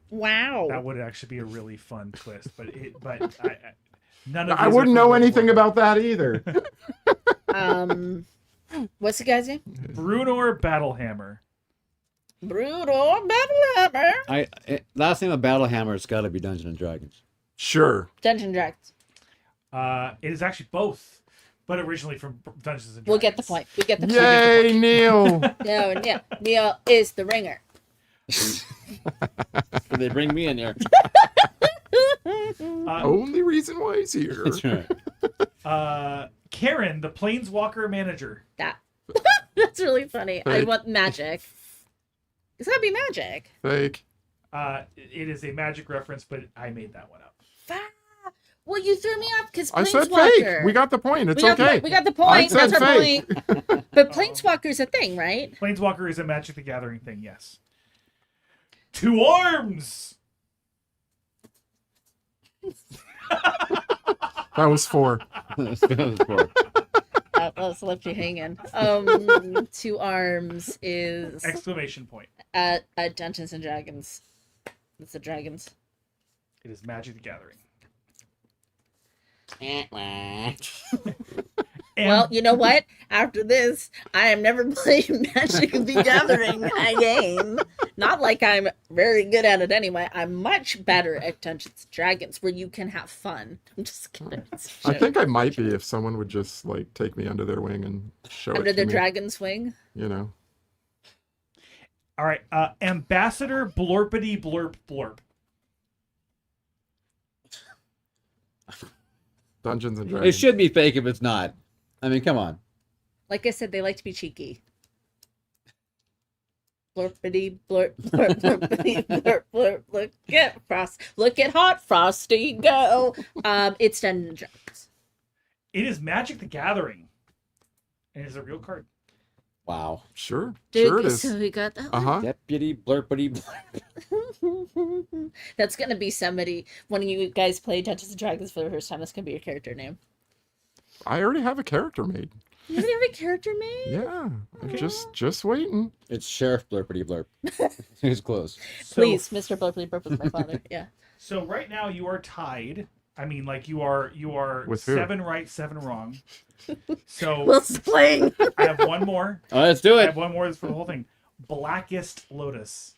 Wow. That would actually be a really fun twist, but none of I these wouldn't are from know World of anything Warcraft. about that either. What's the guy's name? Brunor Battlehammer. Brutal Battlehammer. Last name of Battlehammer's got to be Dungeons and Dragons. Sure. Dungeon Dragons. It is actually both, but originally from Dungeons and Dragons. We'll get the point. We get the point. Yay, Neil. No, yeah. Neil is the ringer. They bring me in there. Only reason why he's here. That's right. Karen, the Planeswalker manager. That's really funny. I Fake. want magic. It's gotta be magic. Fake. It is a magic reference, but I made that one up. Well, you threw me off because I said Planeswalker. fake. We got the point. It's We got okay. we got the I point. said That's our fake. point. But Planeswalker's a thing, right? Planeswalker is a Magic the Gathering thing, yes. 2 arms! That was 4. Let's left you hanging. 2 arms is Exclamation point. at Dungeons and Dragons. It's the dragons. It is Magic the Gathering. Well, you know what? After this, I am never playing Magic the Gathering again. Not like I'm very good at it anyway. I'm much better at Dungeons and Dragons, where you can have fun. I'm just kidding. It's a I joke. think I might be if someone would just like take me under their wing and show Under it to the me. dragon's wing. You know. All right. Ambassador Blorpity Blurp Blorp. Dungeons and It Dragons. should be fake if it's not. I mean, come on. Like I said, they like to be cheeky. Blurpity blurp blurp blurpity blurp blurp. Look at hot Frosty go. It's Dungeons and Dragons. It is Magic the Gathering. And it is a real card. Wow. Sure. Dude, Sure it is. so we got that one. Uh-huh. Deputy blurpity blurp. That's gonna be somebody. When you guys play Dungeons and Dragons for the first time, that's gonna be your character name. I already have a character made. You already have a character name? Yeah. I'm just waiting. It's Sheriff blurpity blurp. He's close. So, Please, Mr. Blurpity Blurp was my father. Yeah. So right now you are tied. I mean, like you are With who? 7 right, 7 wrong. So Will's playing. I have one more. Oh, let's do I it. have one more for the whole thing. Blackest Lotus.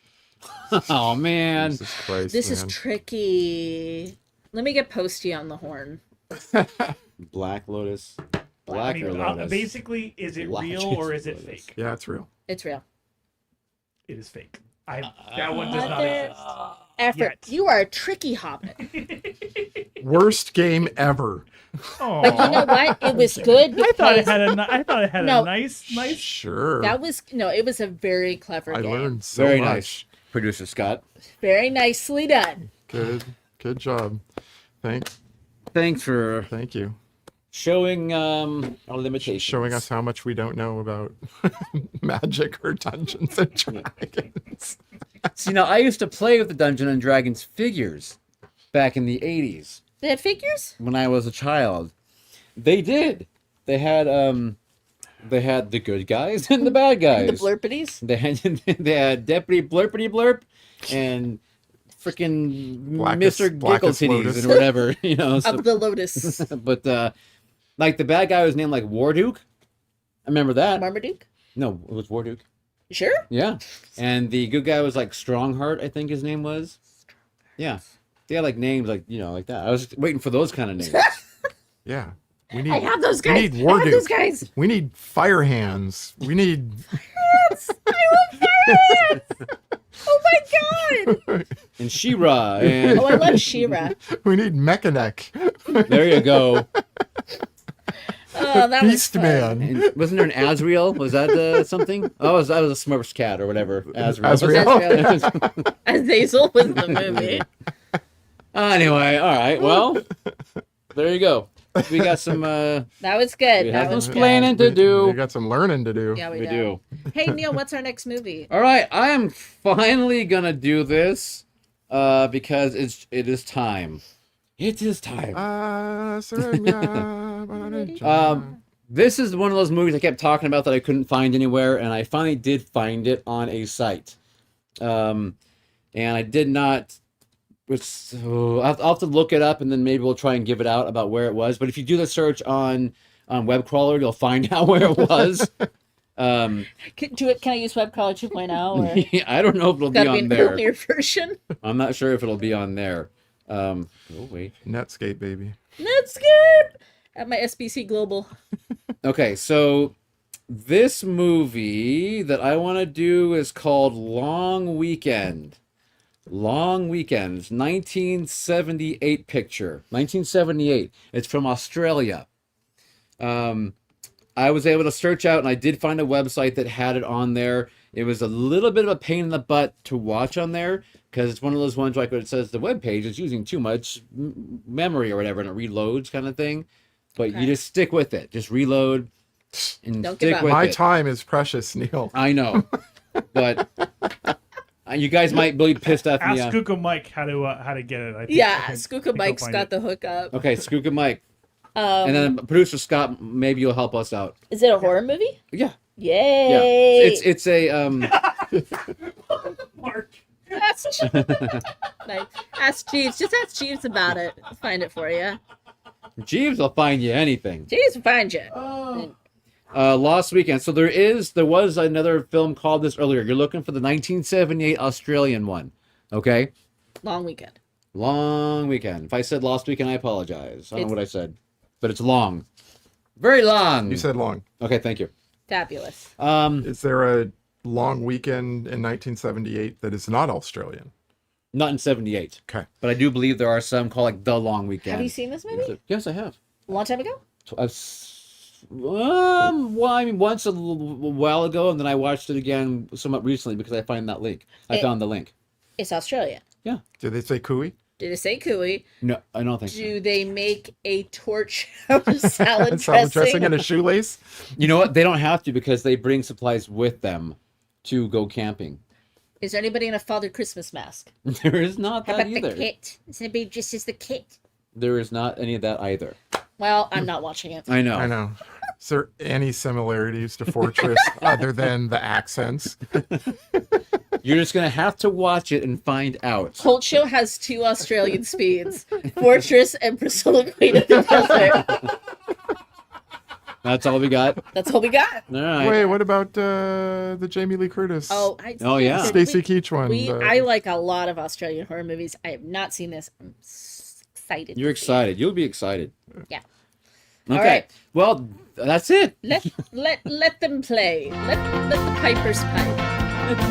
Oh, man. Jesus Christ, This is man. tricky. Let me get Posty on the horn. Black Lotus. I Black mean, or Lotus? basically, is it Blackest real or is it Lotus. fake? Yeah, it's real. It's real. It is fake. That one does not Mother- exist. Effort. Yet. You are a tricky hobbit. Worst game ever. Oh, But you know what? It was good I thought it because had I thought it had No. a nice. Sure. it was a very clever I game. learned so Very much. nice. Producer Scott. Very nicely done. Good job. Thanks for Thank you. showing our limitations. Showing us how much we don't know about magic or Dungeons and Dragons. See, now, I used to play with the Dungeons and Dragons figures back in the 80s They had figures? when I was a child. They did. They had the good guys and the bad guys. The blurpities? They had Deputy Blurpity Blurp and freaking Mr. Blackest Giggle Lotus. Titties and whatever, you know. So, Of the Lotus. but like the bad guy was named like Warduke. I remember that. Marmaduke? No, it was Warduke. You sure? Yeah. And the good guy was like Strongheart, I think his name was. Yeah. They had like names like, you know, like that. I was waiting for those kind of names. Yeah. We need I have those we guys. need I have those Warduke. guys. We need fire hands. We need Oh my god! And She-Ra and Oh, I love She-Ra. we need Mechanic. there you go. Oh, that was Beast fun. Man. And wasn't there an Azrael? Was that something? Oh, that was a Smurfs cat or whatever. Azrael. Azrael. Azazel was the movie. Anyway, all right. Well, there you go. We got some. That was good. We That have was some good. planning to do. We got some learning to do. Yeah, we We do. do. Hey, Neil, what's our next movie? All right, I am finally gonna do this because it is time. It is time. This is one of those movies I kept talking about that I couldn't find anywhere, and I finally did find it on a site. And I did not. I'll have to look it up, and then maybe we'll try and give it out about where it was. But if you do the search on Webcrawler, you'll find out where it was. Can I use Webcaller 2.0? Or I don't know if it'll be gotta be on an there. earlier version? I'm not sure if it'll be on there. Oh wait. Netscape, baby. Netscape! At my SBC Global. Okay, so this movie that I want to do is called Long Weekend. Long Weekend. It's 1978 picture. 1978. It's from Australia. I was able to search out, and I did find a website that had it on there. It was a little bit of a pain in the butt to watch on there because it's one of those ones like it says the web page is using too much memory or whatever, and it reloads kind of thing. But you just stick with it. Just reload and Don't give stick up. with My it. time is precious, Neil. I know, but you guys might be pissed off me. Ask Google Mike how to get it. I think, Yeah, I Skooka think Mike's he'll got find the hookup. Okay, Skooka Mike. And then producer Scott, maybe you'll help us out. Is it a horror movie? Yeah. Yay! Yeah. It's a Mark. Nice. Ask Jeeves. Just ask Jeeves about it. I'll find it for you. Jeeves will find you anything. Jeeves will find you. Lost Weekend. So there was another film called this earlier. You're looking for the 1978 Australian one. Okay? Long Weekend. Long Weekend. If I said Lost Weekend, I apologize. I don't know what I said. But it's long. Very long. You said long. Okay, thank you. Fabulous. Is there a long weekend in 1978 that is not Australian? Not in 78. Okay. But I do believe there are some called like The Long Weekend. Have you seen this movie? Yes, I have. A long time ago? Well, I mean, once a little while ago, and then I watched it again somewhat recently because I found that link. I found the link. It's Australia. Yeah. Did they say cooey? Did it say cooey? No, I don't think so. Do they make a torch of salad Salad dressing dressing? and a shoelace? You know what? They don't have to because they bring supplies with them to go camping. Is there anybody in a Father Christmas mask? There is not How that about either. the kit? Is it be just as the kit? There is not any of that either. Well, I'm not watching it. I know. I know. Is there any similarities to Fortress other than the accents? You're just going to have to watch it and find out. Cult Show has 2 Australian speeds. Fortress and Priscilla Queen of the Desert. That's all we got. That's all we got. All right. Wait, what about the Jamie Lee Curtis? Oh, yeah. Stacy Keach one. I like a lot of Australian horror movies. I have not seen this. I'm excited. You're to see excited. You'll be excited. it. Yeah. Okay. All right. Well, that's it. Let them play. Let the pipers pipe.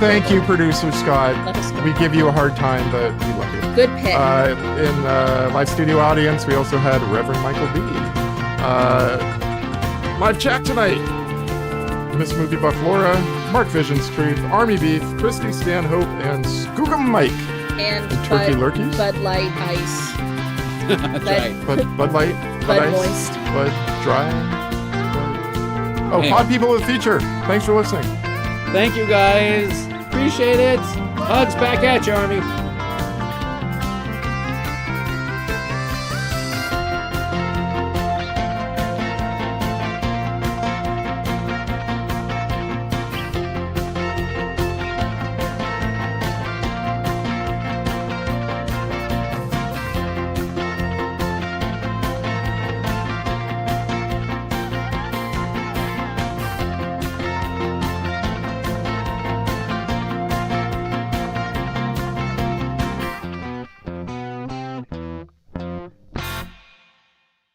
Thank you, producer Scott. Let us go. We give you a hard time, but we love you. Good pick. In live studio audience, we also had Reverend Michael B. Live chat tonight. Miss Movie Buff Laura, Mark Vision's Truth, Army Beef, Christy Stanhope, and Skookum Mike. and Turkey Lurkeys? Bud Light Ice. That's right. Bud Light, Bud Ice, Moist. Bud Dry. Oh, Anyway. Pod People of the Future. Thanks for listening. Thank you, guys. Appreciate it. Hugs back at you, Army.